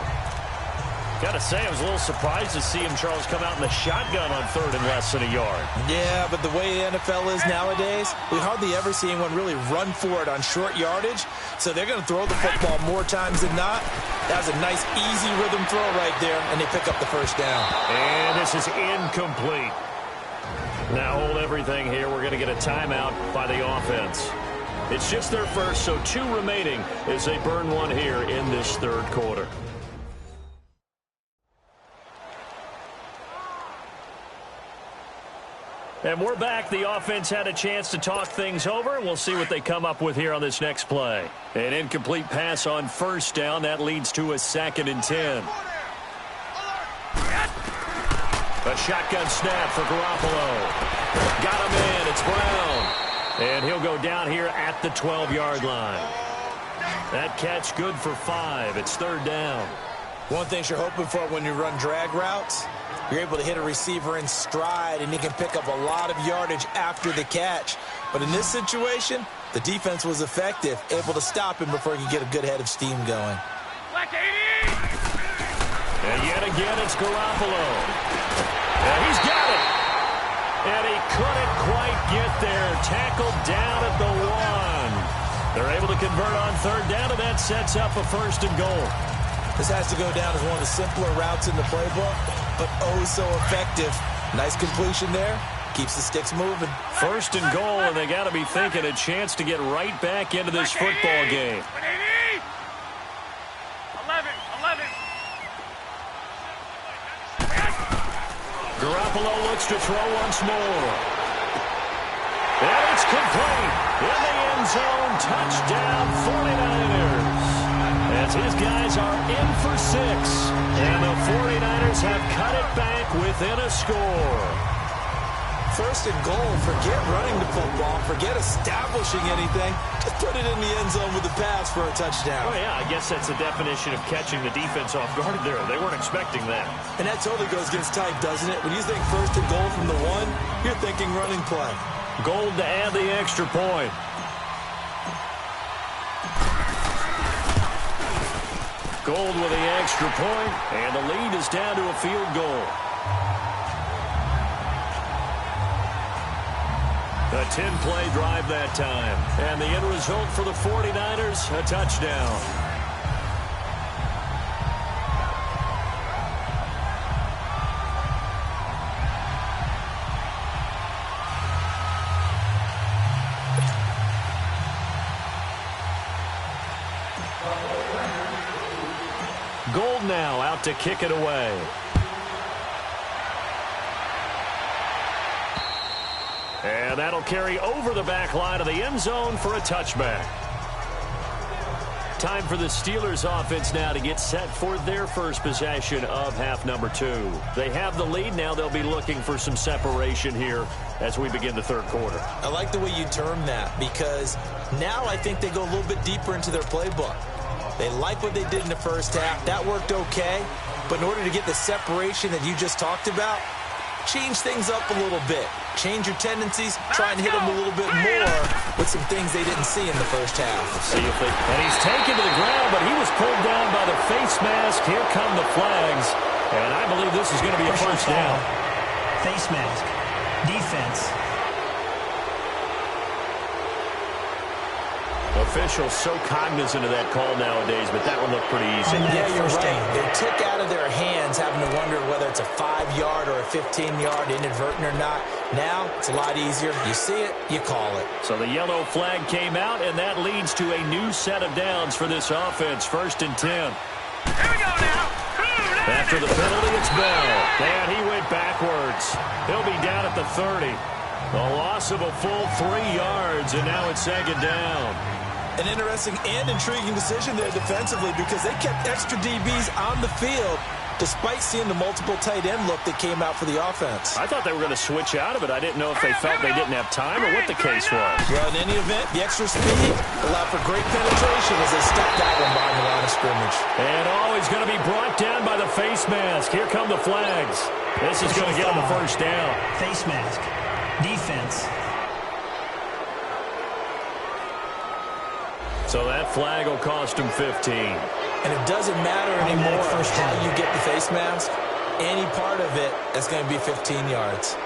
Gotta say, I was a little surprised to see him, Charles, come out in the shotgun on third and less than a yard. Yeah, but the way the NFL is nowadays, we hardly ever see anyone really run for it on short yardage. So they're going to throw the football more times than not. That was a nice, easy rhythm throw right there, and they pick up the first down. And this is incomplete. Now hold everything here. We're going to get a timeout by the offense. It's just their first, so 2 remaining as they burn one here in this third quarter. And we're back. The offense had a chance to talk things over. We'll see what they come up with here on this next play. An incomplete pass on first down. That leads to a 2nd and 10. A shotgun snap for Garoppolo. Got him in. It's Brown. And he'll go down here at the 12-yard line. That catch good for 5. It's 3rd down. One thing you're hoping for when you run drag routes, you're able to hit a receiver in stride, and he can pick up a lot of yardage after the catch. But in this situation, the defense was effective, able to stop him before he could get a good head of steam going. And yet again, it's Garoppolo. And he's got it. And he couldn't quite get there. Tackled down at the 1. They're able to convert on 3rd down, and that sets up a 1st and goal. This has to go down as one of the simpler routes in the playbook, but oh so effective. Nice completion there. Keeps the sticks moving. 1st and goal, and they got to be thinking a chance to get right back into this football game. 11. Garoppolo looks to throw once more. And it's complete. In the end zone, touchdown 49ers. As his guys are in for 6. And the 49ers have cut it back within a score. 1st and goal. Forget running the football. Forget establishing anything. Just put it in the end zone with the pass for a touchdown. Oh, yeah, I guess that's the definition of catching the defense off guard there. They weren't expecting that. And that totally goes against type, doesn't it? When you think 1st and goal from the 1, you're thinking running play. Gold to add the extra point. Gold with the extra point, and the lead is down to a field goal. A 10-play drive that time. And the end result for the 49ers, a touchdown. Gold now out to kick it away. And that'll carry over the back line of the end zone for a touchback. Time for the Steelers offense now to get set for their first possession of half number 2. They have the lead. Now they'll be looking for some separation here as we begin the third quarter. I like the way you term that, because now I think they go a little bit deeper into their playbook. They like what they did in the first half. That worked okay. But in order to get the separation that you just talked about, change things up a little bit. Change your tendencies. Try and hit them a little bit more with some things they didn't see in the first half. Let's see if they... And he's taken to the ground, but he was pulled down by the face mask. Here come the flags. And I believe this is going to be a first down. Face mask. Defense. Officials so cognizant of that call nowadays, but that one looked pretty easy. Yeah, you're right. They took out of their hands having to wonder whether it's a 5-yard or a 15-yard, inadvertent or not. Now, it's a lot easier. You see it, you call it. So the yellow flag came out, and that leads to a new set of downs for this offense. 1st and 10. Here we go now. After the penalty, it's Bell. And he went backwards. He'll be down at the 30. A loss of a full 3 yards, and now it's 2nd down. An interesting and intriguing decision there defensively, because they kept extra DBs on the field despite seeing the multiple tight end look that came out for the offense. I thought they were going to switch out of it. I didn't know if they felt they didn't have time or what the case was. Well, in any event, the extra speed allowed for great penetration as they stepped that one behind the line of scrimmage. And always going to be brought down by the face mask. Here come the flags. This is going to get them a first down. Face mask. Defense. So So that flag will cost him 15. And it doesn't matter anymore how you get the face mask. Any part of it is going to be 15 yards.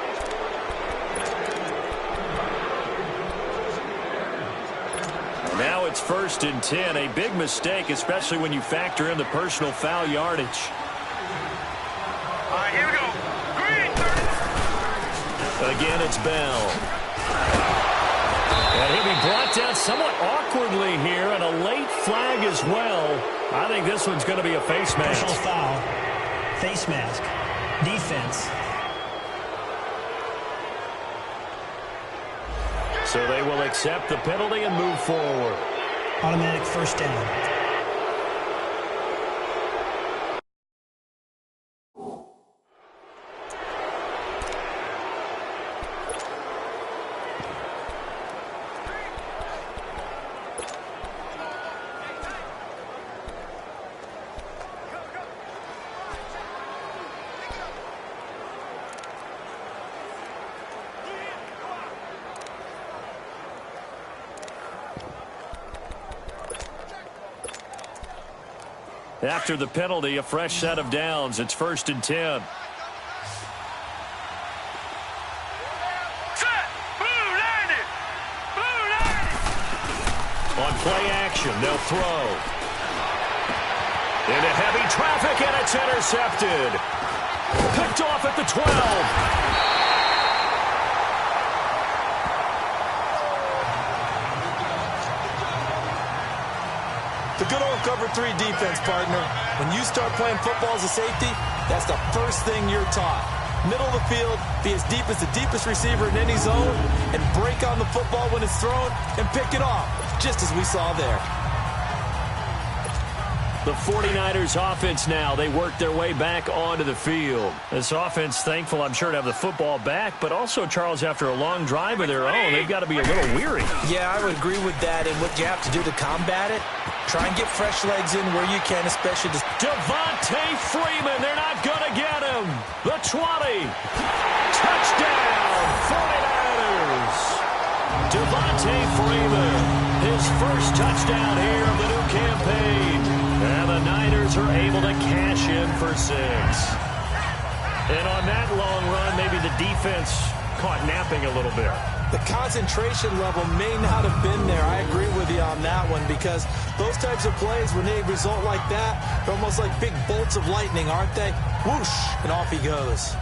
Now it's 1st and 10. A big mistake, especially when you factor in the personal foul yardage. All right, here we go. Green, 30. Again, it's Bell. And he'll be brought down somewhat awkwardly here, and a late flag as well. I think this one's going to be a face mask. Personal foul, face mask, defense. So they will accept the penalty and move forward. Automatic first down. After the penalty, a fresh set of downs. It's 1st and 10. Set. Blue 90. Blue 90. On play action, they'll throw. Into heavy traffic, and it's intercepted. Picked off at the 12. The good old cover 3 defense, partner. When you start playing football as a safety, that's the first thing you're taught. Middle of the field, be as deep as the deepest receiver in any zone, and break on the football when it's thrown and pick it off, just as we saw there. The 49ers offense now, they work their way back onto the field. This offense, thankful, I'm sure, to have the football back, but also, Charles, after a long drive of their own, they've got to be a little weary. Yeah, I would agree with that, and what you have to do to combat it, try and get fresh legs in where you can, especially to Devontae Freeman, they're not going to get him. The 20. Touchdown, 49ers. Devontae Freeman, his first touchdown here of the new campaign. And the Niners are able to cash in for 6. And on that long run, maybe the defense caught napping a little bit. The concentration level may not have been there. I agree with you on that one, because those types of plays, when they result like that, they're almost like big bolts of lightning, aren't they? Whoosh, and off he goes.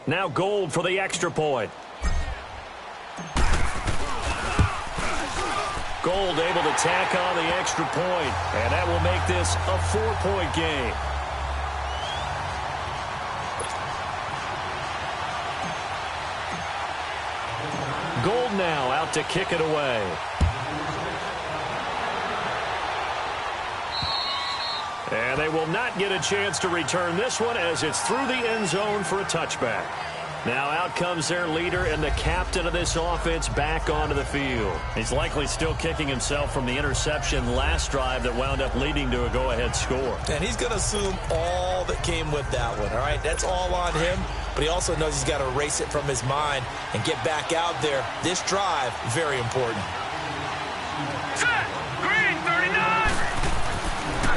Now Gold for the extra point. Gold able to tack on the extra point, and that will make this a 4-point game. Gold now out to kick it away. And they will not get a chance to return this one as it's through the end zone for a touchback. Now out comes their leader and the captain of this offense back onto the field. He's likely still kicking himself from the interception last drive that wound up leading to a go-ahead score. And he's going to assume all that came with that one, all right? That's all on him, but he also knows he's got to erase it from his mind and get back out there. This drive, very important. Set. Green, 39.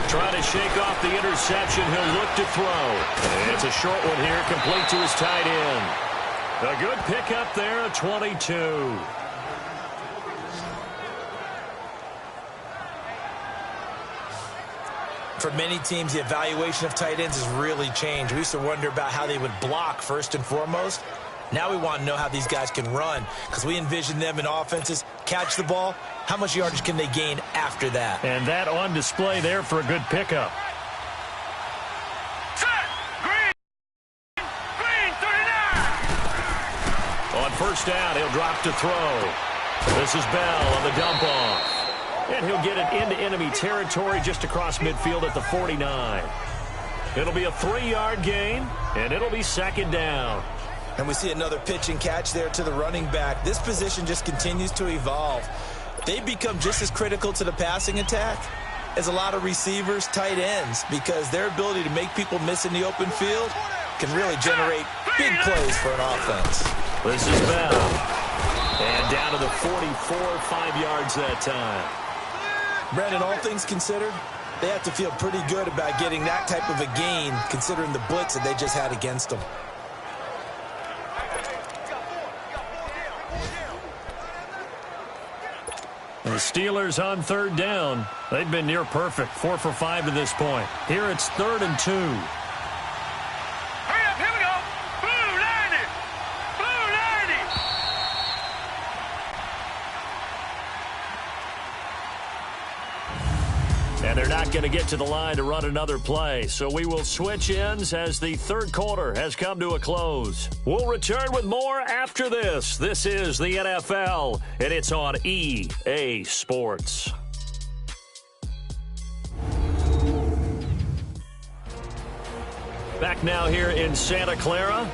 Trying to shake off the interception. He'll look to throw. And it's a short one here, complete to his tight end. A good pickup there, a 22. For many teams, the evaluation of tight ends has really changed. We used to wonder about how they would block first and foremost. Now we want to know how these guys can run, because we envision them in offenses catch the ball. How much yardage can they gain after that? And that on display there for a good pickup. Set. Green. Green, 39. On first down, he'll drop to throw. This is Bell on the dump off. And he'll get it into enemy territory just across midfield at the 49. It'll be a 3-yard gain, and it'll be second down. And we see another pitch and catch there to the running back. This position just continues to evolve. They become just as critical to the passing attack as a lot of receivers, tight ends, because their ability to make people miss in the open field can really generate big plays for an offense. This is Bell. And down to the 44, 5 yards that time. Brandon, all things considered, they have to feel pretty good about getting that type of a gain considering the blitz that they just had against them. The Steelers on third down. They've been near perfect, 4 for 5 to this point. Here it's 3rd and 2. Hurry up, here we go. Blue, line it. Blue, line it. And they're not going to get to the line to run another play. So we will switch ends as the third quarter has come to a close. We'll return with more after this. This is the NFL, and it's on EA Sports. Back now here in Santa Clara.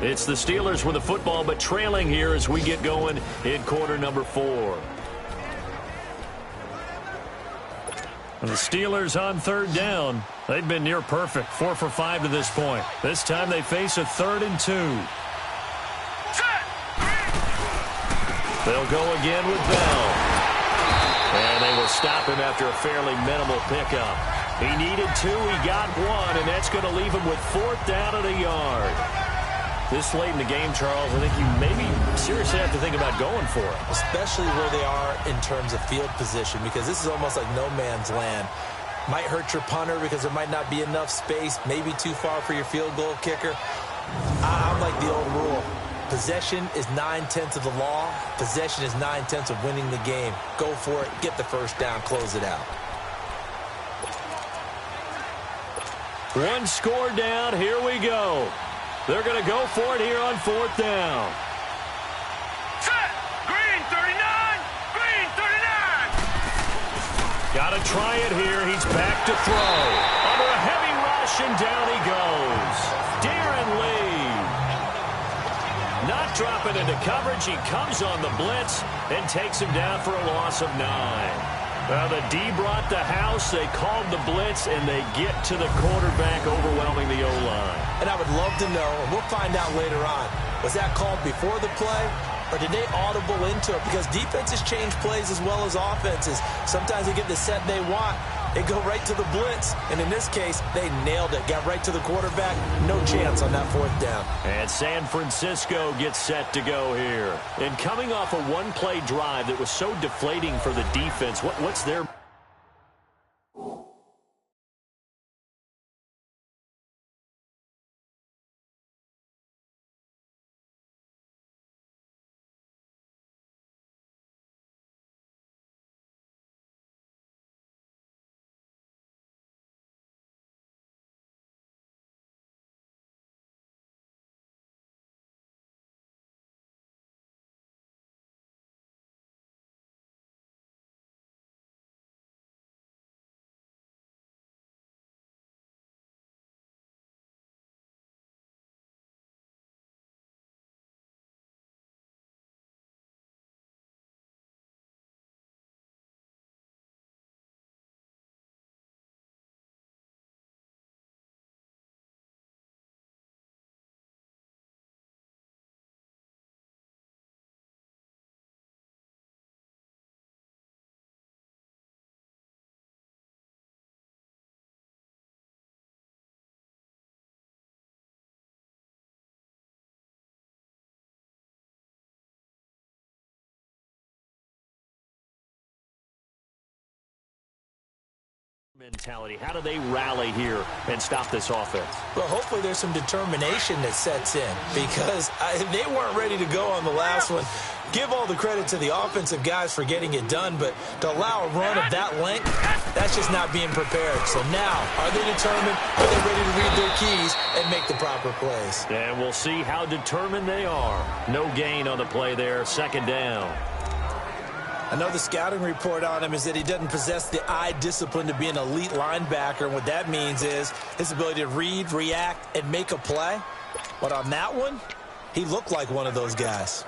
It's the Steelers with the football, but trailing here as we get going in quarter number 4. And the Steelers on third down. They've been near perfect, 4 for 5 to this point. This time they face a 3rd and 2. They'll go again with Bell. And they will stop him after a fairly minimal pickup. He needed 2, he got 1, and that's going to leave him with 4th down and a yard. This late in the game, Charles, I think you maybe seriously have to think about going for it. Especially where they are in terms of field position, because this is almost like no man's land. Might hurt your punter because there might not be enough space, maybe too far for your field goal kicker. I'm like the old rule. Possession is 9/10 of the law. Possession is 9/10 of winning the game. Go for it, get the first down, close it out. One score down, here we go. They're going to go for it here on 4th down. Set. Green, 39. Green, 39. Got to try it here. He's back to throw. Under a heavy rush, and down he goes. Darren Lee. Not dropping into coverage. He comes on the blitz and takes him down for a loss of 9. Well, the D brought the house. They called the blitz, and they get to the quarterback, overwhelming the O-line. And I would love to know, and we'll find out later on, was that called before the play, or did they audible into it? Because defenses change plays as well as offenses. Sometimes they get the set they want. They go right to the blitz, and in this case, they nailed it. Got right to the quarterback. No chance on that 4th down. And San Francisco gets set to go here. And coming off a one-play drive that was so deflating for the defense, what's their... mentality. How do they rally here and stop this offense? Well, hopefully there's some determination that sets in, because they weren't ready to go on the last one. Give all the credit to the offensive guys for getting it done, but to allow a run of that length, that's just not being prepared. So now, are they determined? Are they ready to read their keys and make the proper plays? And we'll see how determined they are. No gain on the play there, 2nd down. I know the scouting report on him is that he doesn't possess the eye discipline to be an elite linebacker. And what that means is his ability to read, react, and make a play. But on that one, he looked like one of those guys.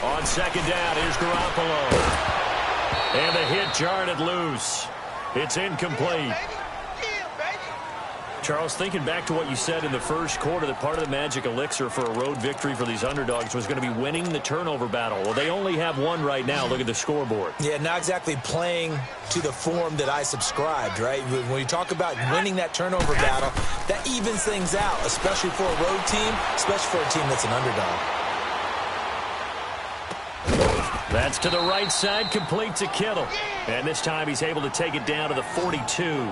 On 2nd down, here's Garoppolo. And the hit jarred it loose. It's incomplete. Charles, thinking back to what you said in the first quarter, that part of the magic elixir for a road victory for these underdogs was going to be winning the turnover battle. Well, they only have one right now. Look at the scoreboard. Yeah, not exactly playing to the form that I subscribed, right? When you talk about winning that turnover battle, that evens things out, especially for a road team, especially for a team that's an underdog. That's to the right side, complete to Kittle. And this time he's able to take it down to the 42.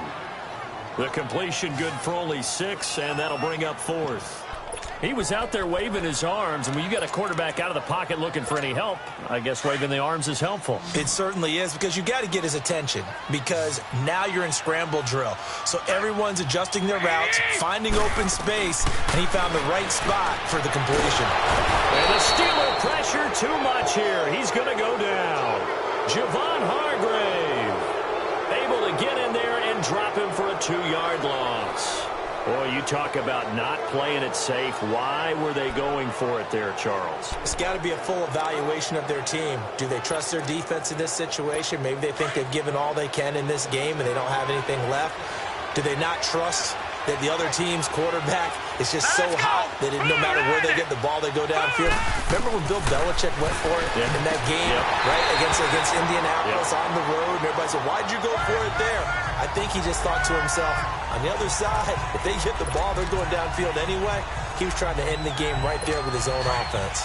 The completion good for only 6, and that'll bring up 4th. He was out there waving his arms, and when you got a quarterback out of the pocket looking for any help, I guess waving the arms is helpful. It certainly is, because you got to get his attention, because now you're in scramble drill. So everyone's adjusting their routes, finding open space, and he found the right spot for the completion. And the Steeler pressure too much here. He's going to go down. Javon Hargrave able to get in there and drop him for a 2-yard loss. Boy, you talk about not playing it safe. Why were they going for it there, Charles? It's got to be a full evaluation of their team. Do they trust their defense in this situation? Maybe they think they've given all they can in this game and they don't have anything left. Do they not trust that the other team's quarterback is just so hot that no matter where they get the ball, they go downfield? Remember when Bill Belichick went for it in that game, right, against Indianapolis on the road, and everybody said, why'd you go for it there? I think he just thought to himself, on the other side, if they hit the ball, they're going downfield anyway. He was trying to end the game right there with his own offense.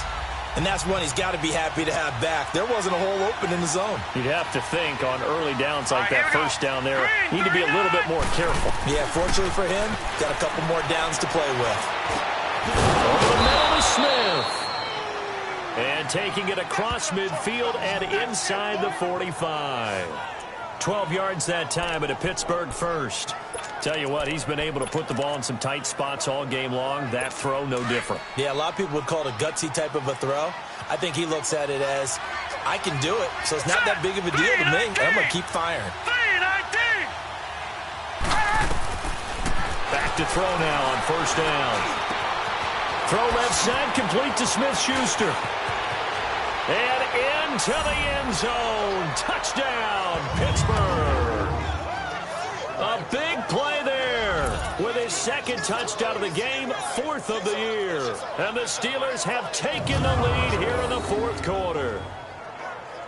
And that's one he's got to be happy to have back. There wasn't a hole open in the zone. You'd have to think on early downs like that first down there, need to be a little bit more careful. Yeah, fortunately for him, got a couple more downs to play with. Over the middle to Smith. And taking it across midfield and inside the 45. 12 yards that time at a Pittsburgh first. Tell you what, he's been able to put the ball in some tight spots all game long. That throw, no different. Yeah, a lot of people would call it a gutsy type of a throw. I think he looks at it as, I can do it, so it's not that big of a deal to me. I'm going to keep firing. Back to throw now on first down. Throw left side, complete to Smith-Schuster. And into the end zone. Touchdown, Pittsburgh. A big play there with his second touchdown of the game, 4th of the year. And the Steelers have taken the lead here in the 4th quarter.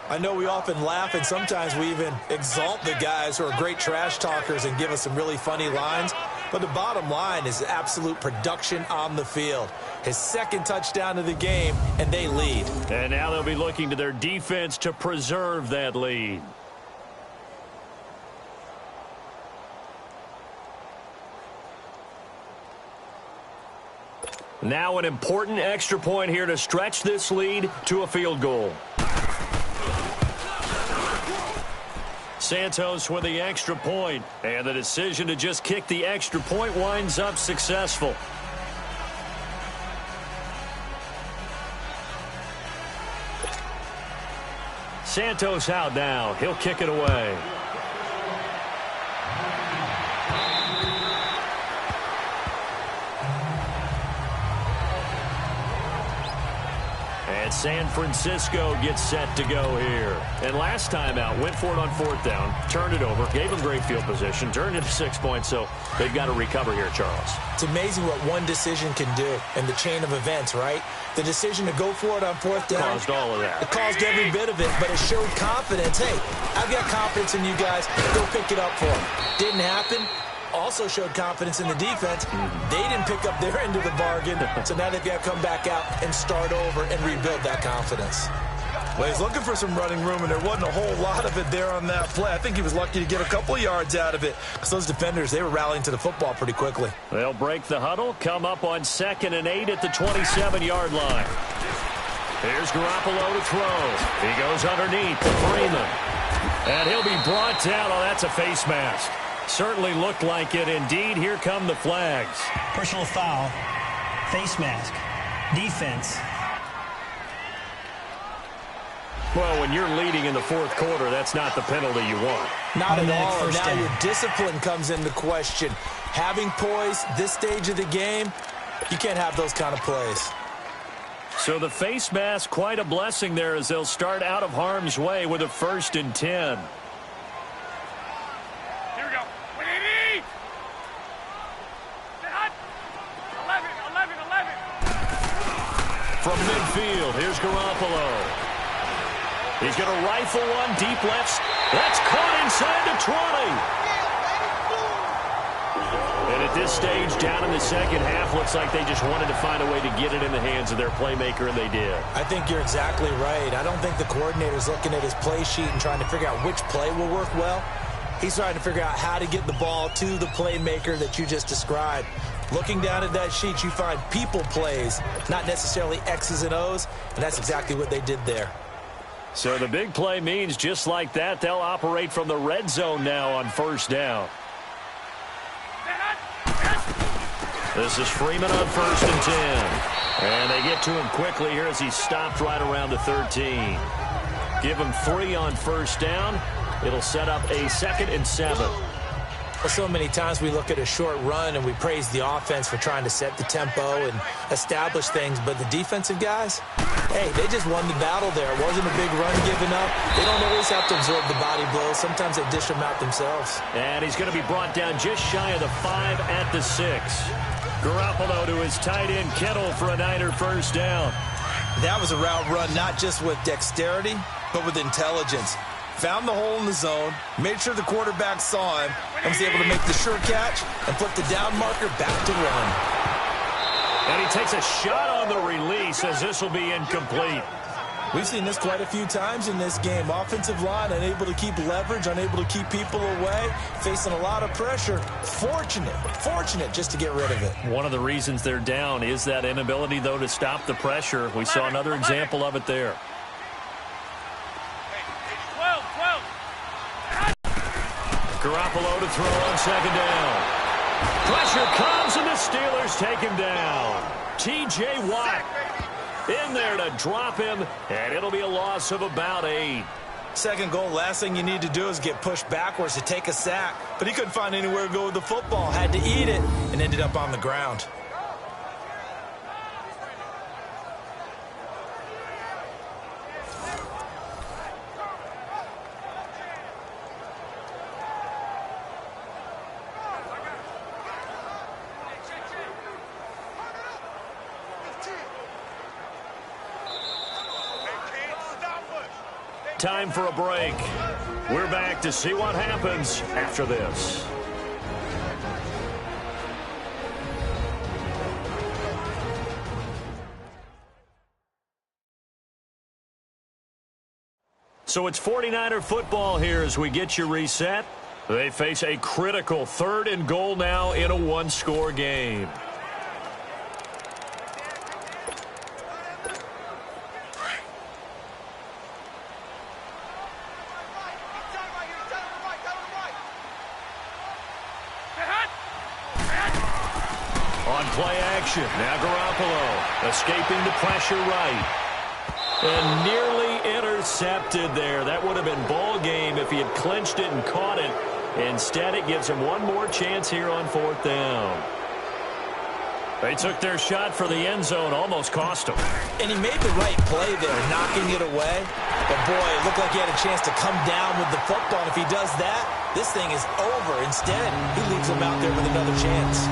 I know we often laugh, and sometimes we even exalt the guys who are great trash talkers and give us some really funny lines. But the bottom line is absolute production on the field. His second touchdown of the game, and they lead. And now they'll be looking to their defense to preserve that lead. Now an important extra point here to stretch this lead to a field goal. Santos with the extra point, and the decision to just kick the extra point winds up successful. Santos out now. He'll kick it away. And San Francisco gets set to go here. And last time out, went for it on 4th down, turned it over, gave them great field position, turned it to 6 points, so they've got to recover here, Charles. It's amazing what one decision can do in the chain of events, right? The decision to go for it on 4th down. Caused all of that. It caused every bit of it, but it showed confidence. Hey, I've got confidence in you guys. Go pick it up for them. Didn't happen. Also showed confidence in the defense. They didn't pick up their end of the bargain, so now they've got to come back out and start over and rebuild that confidence. Well, he's looking for some running room, and there wasn't a whole lot of it there on that play. I think he was lucky to get a couple of yards out of it, because those defenders, they were rallying to the football pretty quickly. They'll break the huddle, come up on 2nd and 8 at the 27-yard line. Here's Garoppolo to throw. He goes underneath to Freeman. And he'll be brought down. Oh, that's a face mask. Certainly looked like it. Indeed, here come the flags. Personal foul, face mask, defense. Well, when you're leading in the 4th quarter, that's not the penalty you want. Not at all. First now down. your discipline comes into question. Having poise this stage of the game, you can't have those kind of plays. So the face mask, quite a blessing there as they'll start out of harm's way with a 1st and 10. Here we go. 11. From midfield, here's Garoppolo. He's going to rifle one deep left. That's caught inside the 20. And at this stage, down in the second half, looks like they just wanted to find a way to get it in the hands of their playmaker, and they did. I think you're exactly right. I don't think the coordinator's looking at his play sheet and trying to figure out which play will work well. He's trying to figure out how to get the ball to the playmaker that you just described. Looking down at that sheet, you find people plays, not necessarily X's and O's, and that's exactly what they did there. So the big play means just like that, they'll operate from the red zone now on 1st down. This is Freeman on 1st and 10. And they get to him quickly here as he's stopped right around the 13. Give him 3 on 1st down. It'll set up a 2nd and 7. Well, so many times we look at a short run and we praise the offense for trying to set the tempo and establish things, but the defensive guys, hey, they just won the battle there. It wasn't a big run given up. They don't always have to absorb the body blows. Sometimes they dish them out themselves. And he's going to be brought down just shy of the 5 at the 6. Garoppolo to his tight end, Kittle, for a Niner 1st down. That was a route run not just with dexterity, but with intelligence. Found the hole in the zone, made sure the quarterback saw him, and was able to make the sure catch and put the down marker back to run. And he takes a shot on the release as this will be incomplete. We've seen this quite a few times in this game. Offensive line unable to keep leverage, unable to keep people away, facing a lot of pressure. Fortunate just to get rid of it. One of the reasons they're down is that inability, though, to stop the pressure. We saw another example of it there. 12. Garoppolo to throw on 2nd down. Pressure comes, and the Steelers take him down. T.J. Watt in there to drop him, and it'll be a loss of about 8. Second goal, last thing you need to do is get pushed backwards to take a sack. But he couldn't find anywhere to go with the football. Had to eat it and ended up on the ground. Time for a break. We're back to see what happens after this. So it's 49er football here as we get you reset. They face a critical 3rd and goal now in a 1-score game. Play action. Now Garoppolo escaping the pressure right. And nearly intercepted there. That would have been ball game if he had clinched it and caught it. Instead, it gives him one more chance here on 4th down. They took their shot for the end zone, almost cost him. And he made the right play there, knocking it away. But, boy, it looked like he had a chance to come down with the football. And if he does that, this thing is over. Instead, he leaves him out there with another chance.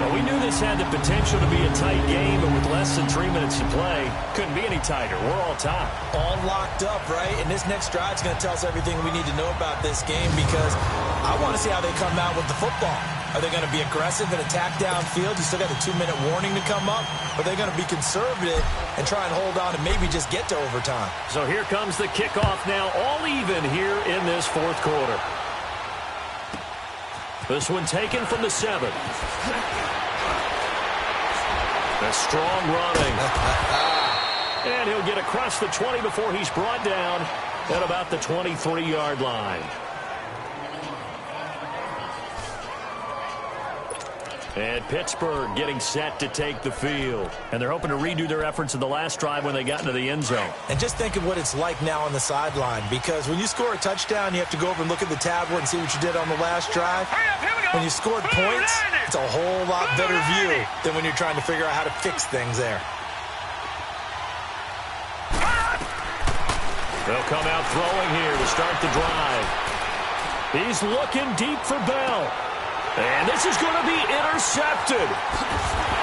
Well, we knew this had the potential to be a tight game, but with less than 3 minutes to play, couldn't be any tighter. We're all tied. All locked up, right? And this next drive is going to tell us everything we need to know about this game because I want to see how they come out with the football. Are they going to be aggressive and attack downfield? You still got the 2-minute warning to come up? Or are they going to be conservative and try and hold on and maybe just get to overtime? So here comes the kickoff now, all even here in this 4th quarter. This one taken from the 7. A strong running. And he'll get across the 20 before he's brought down at about the 23-yard line. And Pittsburgh getting set to take the field. And they're hoping to redo their efforts in the last drive when they got into the end zone. And just think of what it's like now on the sideline. Because when you score a touchdown, you have to go over and look at the tablet and see what you did on the last drive. When you scored points, it's a whole lot better view than when you're trying to figure out how to fix things there. They'll come out throwing here to start the drive. He's looking deep for Bell. And this is going to be intercepted.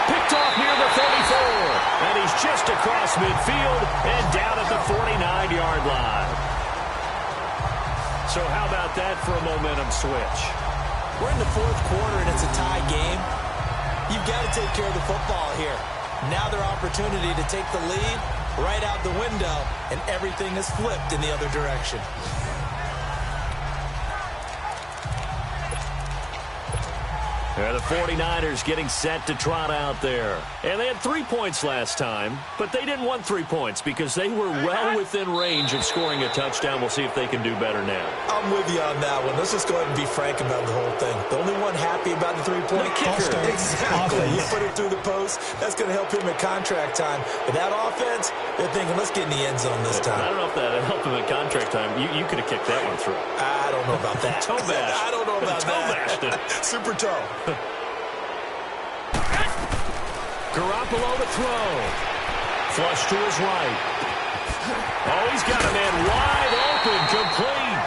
Picked off near the 34. And he's just across midfield and down at the 49-yard line. So how about that for a momentum switch? We're in the fourth quarter, and it's a tie game. You've got to take care of the football here. Now their opportunity to take the lead right out the window, and everything is flipped in the other direction. The 49ers getting set to trot out there. And they had 3 points last time, but they didn't want 3 points because they were well within range of scoring a touchdown. We'll see if they can do better now. I'm with you on that one. Let's just go ahead and be frank about the whole thing. The only one happy about the three-point kicker. Exactly. You put it through the post. That's going to help him at contract time. But that offense, they're thinking, let's get in the end zone this time. I don't know if that helped him at contract time. You could have kicked that one through. I don't know about that. Toe bash. I don't know about toe bashed it. Super toe. Garoppolo to throw. Flush to his right. Oh, he's got a man wide open, complete.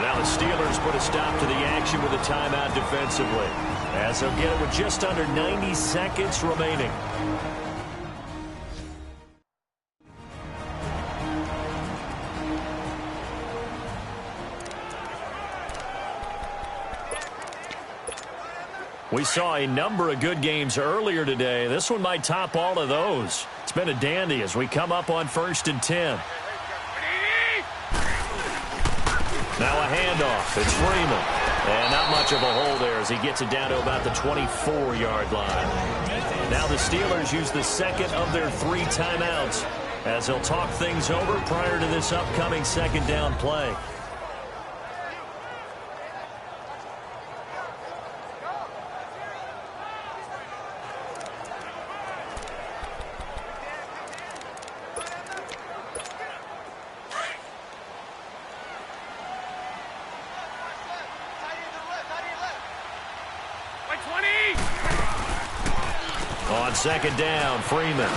Now the Steelers put a stop to the action with a timeout defensively, as they'll get it with just under 90 seconds remaining. We saw a number of good games earlier today. This one might top all of those. It's been a dandy as we come up on 1st and 10. Now a handoff. It's Freeman. And not much of a hole there as he gets it down to about the 24-yard line. Now the Steelers use the second of their 3 timeouts as they'll talk things over prior to this upcoming second down play. On second down, Freeman.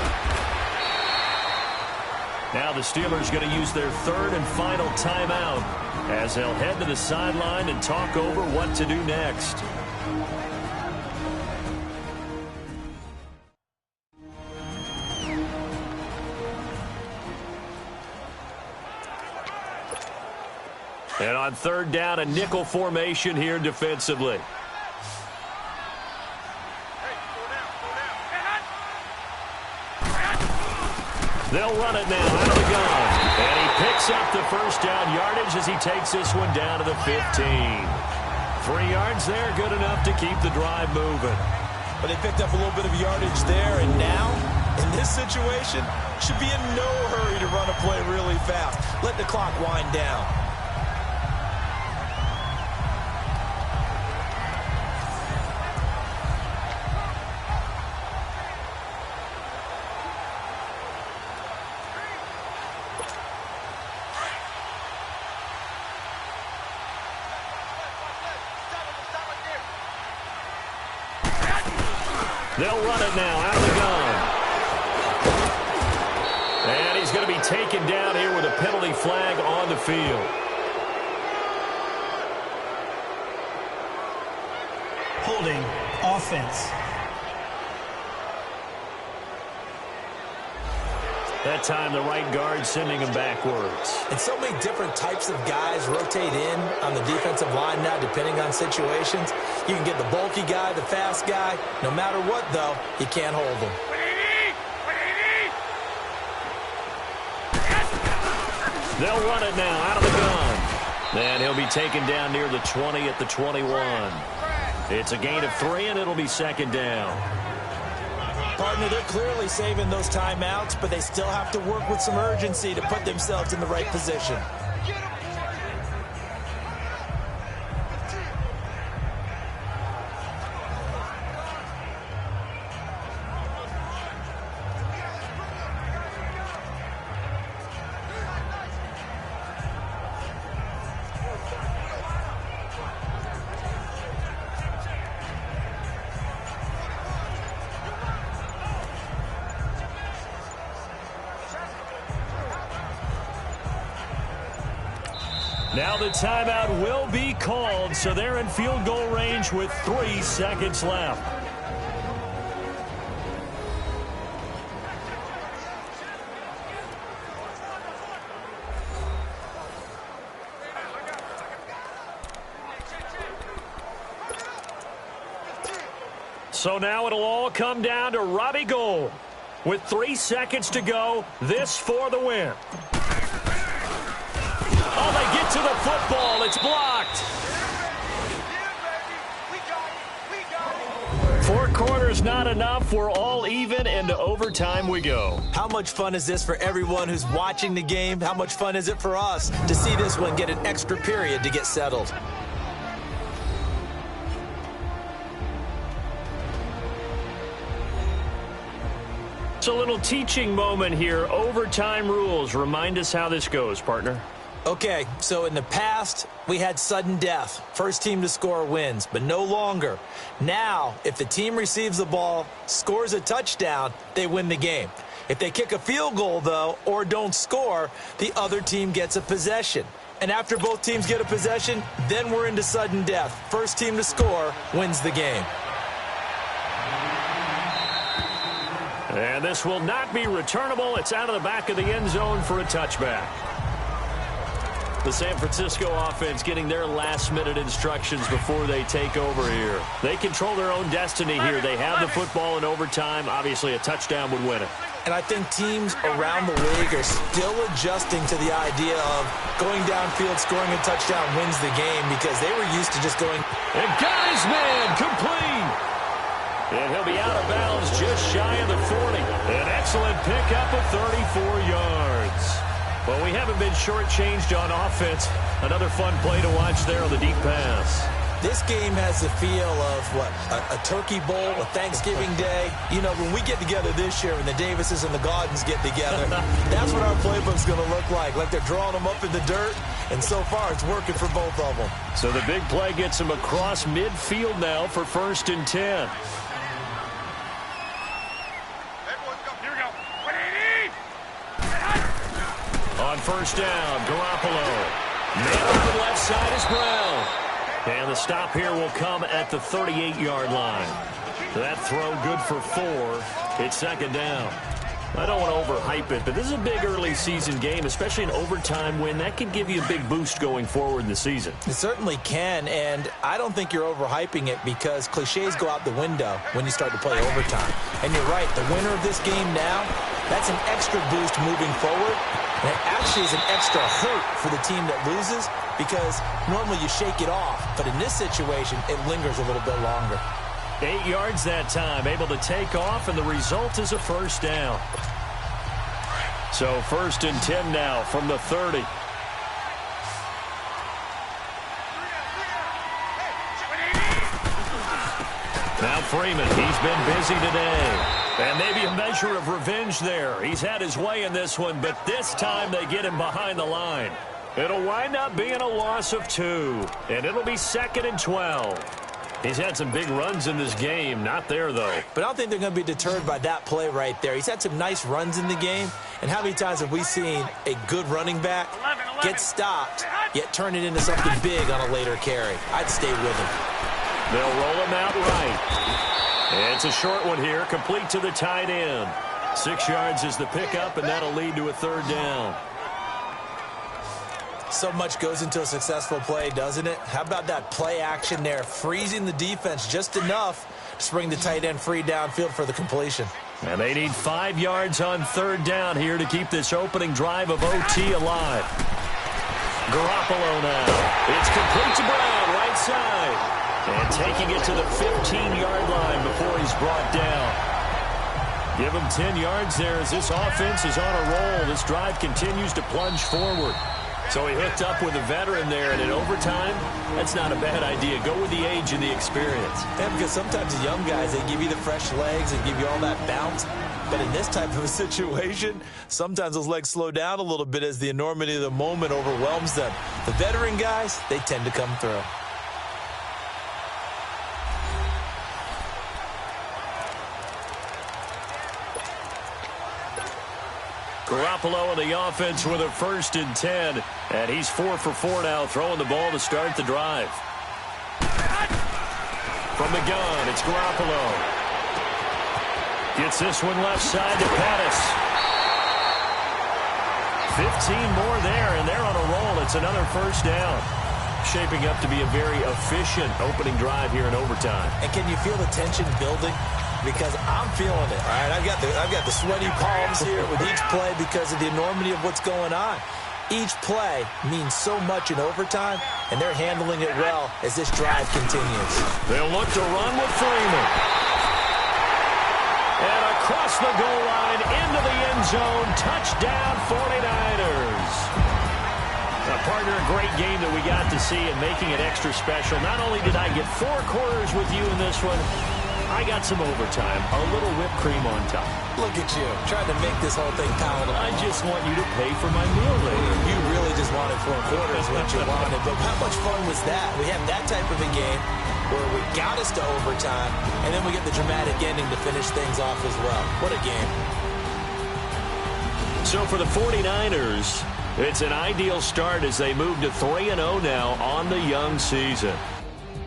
Now the Steelers going to use their 3rd and final timeout as they'll head to the sideline and talk over what to do next. And on 3rd down, a nickel formation here defensively. They'll run it now out of the gun. And he picks up the first down yardage as he takes this one down to the 15. 3 yards there, good enough to keep the drive moving. But they picked up a little bit of yardage there, and now, in this situation, should be in no hurry to run a play really fast. Let the clock wind down. They'll run it now out of the gun. And he's going to be taken down here with a penalty flag on the field. Holding offense. That time the right guard sending him backwards. And so many different types of guys rotate in on the defensive line now, depending on situations. You can get the bulky guy, the fast guy. No matter what, though, you can't hold them. They'll run it now out of the gun. And he'll be taken down near the 20 at the 21. It's a gain of 3, and it'll be second down. Partner, they're clearly saving those timeouts, but they still have to work with some urgency to put themselves in the right position. Now the timeout will be called, so they're in field goal range with 3 seconds left. So now it'll all come down to Robbie Gould. With 3 seconds to go, this for the win. Oh, they get to the football. It's blocked. 4 quarters not enough. We're all even, and to overtime we go. How much fun is this for everyone who's watching the game? How much fun is it for us to see this one get an extra period to get settled? It's a little teaching moment here. Overtime rules. Remind us how this goes, partner. Okay, so in the past, we had sudden death. First team to score wins, but no longer. Now, if the team receives the ball, scores a touchdown, they win the game. If they kick a field goal, though, or don't score, the other team gets a possession. And after both teams get a possession, then we're into sudden death. First team to score wins the game. And this will not be returnable. It's out of the back of the end zone for a touchback. The San Francisco offense getting their last-minute instructions before they take over here. They control their own destiny here. They have the football in overtime. Obviously, a touchdown would win it. And I think teams around the league are still adjusting to the idea of going downfield, scoring a touchdown wins the game because they were used to just going. And got his man complete. And he'll be out of bounds just shy of the 40. An excellent pickup of 34 yards. Well, we haven't been shortchanged on offense. Another fun play to watch there on the deep pass. This game has the feel of, what, a turkey bowl, a Thanksgiving day. You know, when we get together this year, when the Davises and the Gaudens get together, that's what our playbook's going to look like they're drawing them up in the dirt, and so far it's working for both of them. So the big play gets them across midfield now for 1st and 10. On 1st down, Garoppolo. Man on the left side is Brown. And the stop here will come at the 38-yard line. That throw good for 4. It's 2nd down. I don't want to overhype it, but this is a big early season game, especially an overtime win. That could give you a big boost going forward in the season. It certainly can, and I don't think you're overhyping it because cliches go out the window when you start to play overtime. And you're right, the winner of this game now, that's an extra boost moving forward. And it actually is an extra hurt for the team that loses because normally you shake it off. But in this situation, it lingers a little bit longer. 8 yards that time, able to take off, and the result is a 1st down. So 1st and 10 now from the 30. Now Freeman, he's been busy today. And maybe a measure of revenge there. He's had his way in this one, but this time they get him behind the line. It'll wind up being a loss of 2, and it'll be 2nd and 12. He's had some big runs in this game. Not there, though. But I don't think they're going to be deterred by that play right there. He's had some nice runs in the game. And how many times have we seen a good running back get stopped, yet turn it into something big on a later carry? I'd stay with him. They'll roll him out right. And it's a short one here, complete to the tight end. 6 yards is the pickup, and that'll lead to a 3rd down. So much goes into a successful play, doesn't it? How about that play action there, freezing the defense just enough to bring the tight end free downfield for the completion. And they need 5 yards on 3rd down here to keep this opening drive of OT alive. Garoppolo now. It's complete to Brown, right side. And taking it to the 15-yard line before he's brought down. Give him 10 yards there as this offense is on a roll. This drive continues to plunge forward. So he hooked up with a veteran there, and in overtime, that's not a bad idea. Go with the age and the experience. Yeah, because sometimes the young guys, they give you the fresh legs and give you all that bounce. But in this type of a situation, sometimes those legs slow down a little bit as the enormity of the moment overwhelms them. The veteran guys, they tend to come through. Garoppolo on the offense with a 1st and 10. And he's 4 for 4 now, throwing the ball to start the drive. From the gun, it's Garoppolo. Gets this one left side to Pettis. 15 more there, and they're on a roll. It's another 1st down. Shaping up to be a very efficient opening drive here in overtime. And can you feel the tension building? Because I'm feeling it. All right, I've got the sweaty palms here with each play because of the enormity of what's going on. Each play means so much in overtime, and they're handling it well as this drive continues. They'll look to run with Freeman. And across the goal line into the end zone. Touchdown 49ers. Partner, a great game that we got to see and making it extra special. Not only did I get 4 quarters with you in this one, I got some overtime, a little whipped cream on top. Look at you, trying to make this whole thing palatable. I just want you to pay for my meal later. You really just wanted 4 quarters what you wanted. But how much fun was that? We had that type of a game where we got us to overtime, and then we get the dramatic ending to finish things off as well. What a game. So for the 49ers, it's an ideal start as they move to 3-0 now on the young season.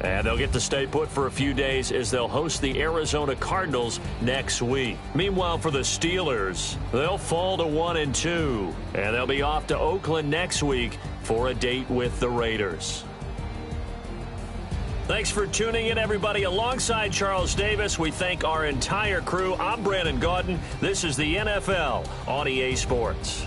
And they'll get to stay put for a few days as they'll host the Arizona Cardinals next week. Meanwhile, for the Steelers, they'll fall to 1-2. And they'll be off to Oakland next week for a date with the Raiders. Thanks for tuning in, everybody. Alongside Charles Davis, we thank our entire crew. I'm Brandon Gaudin. This is the NFL on EA Sports.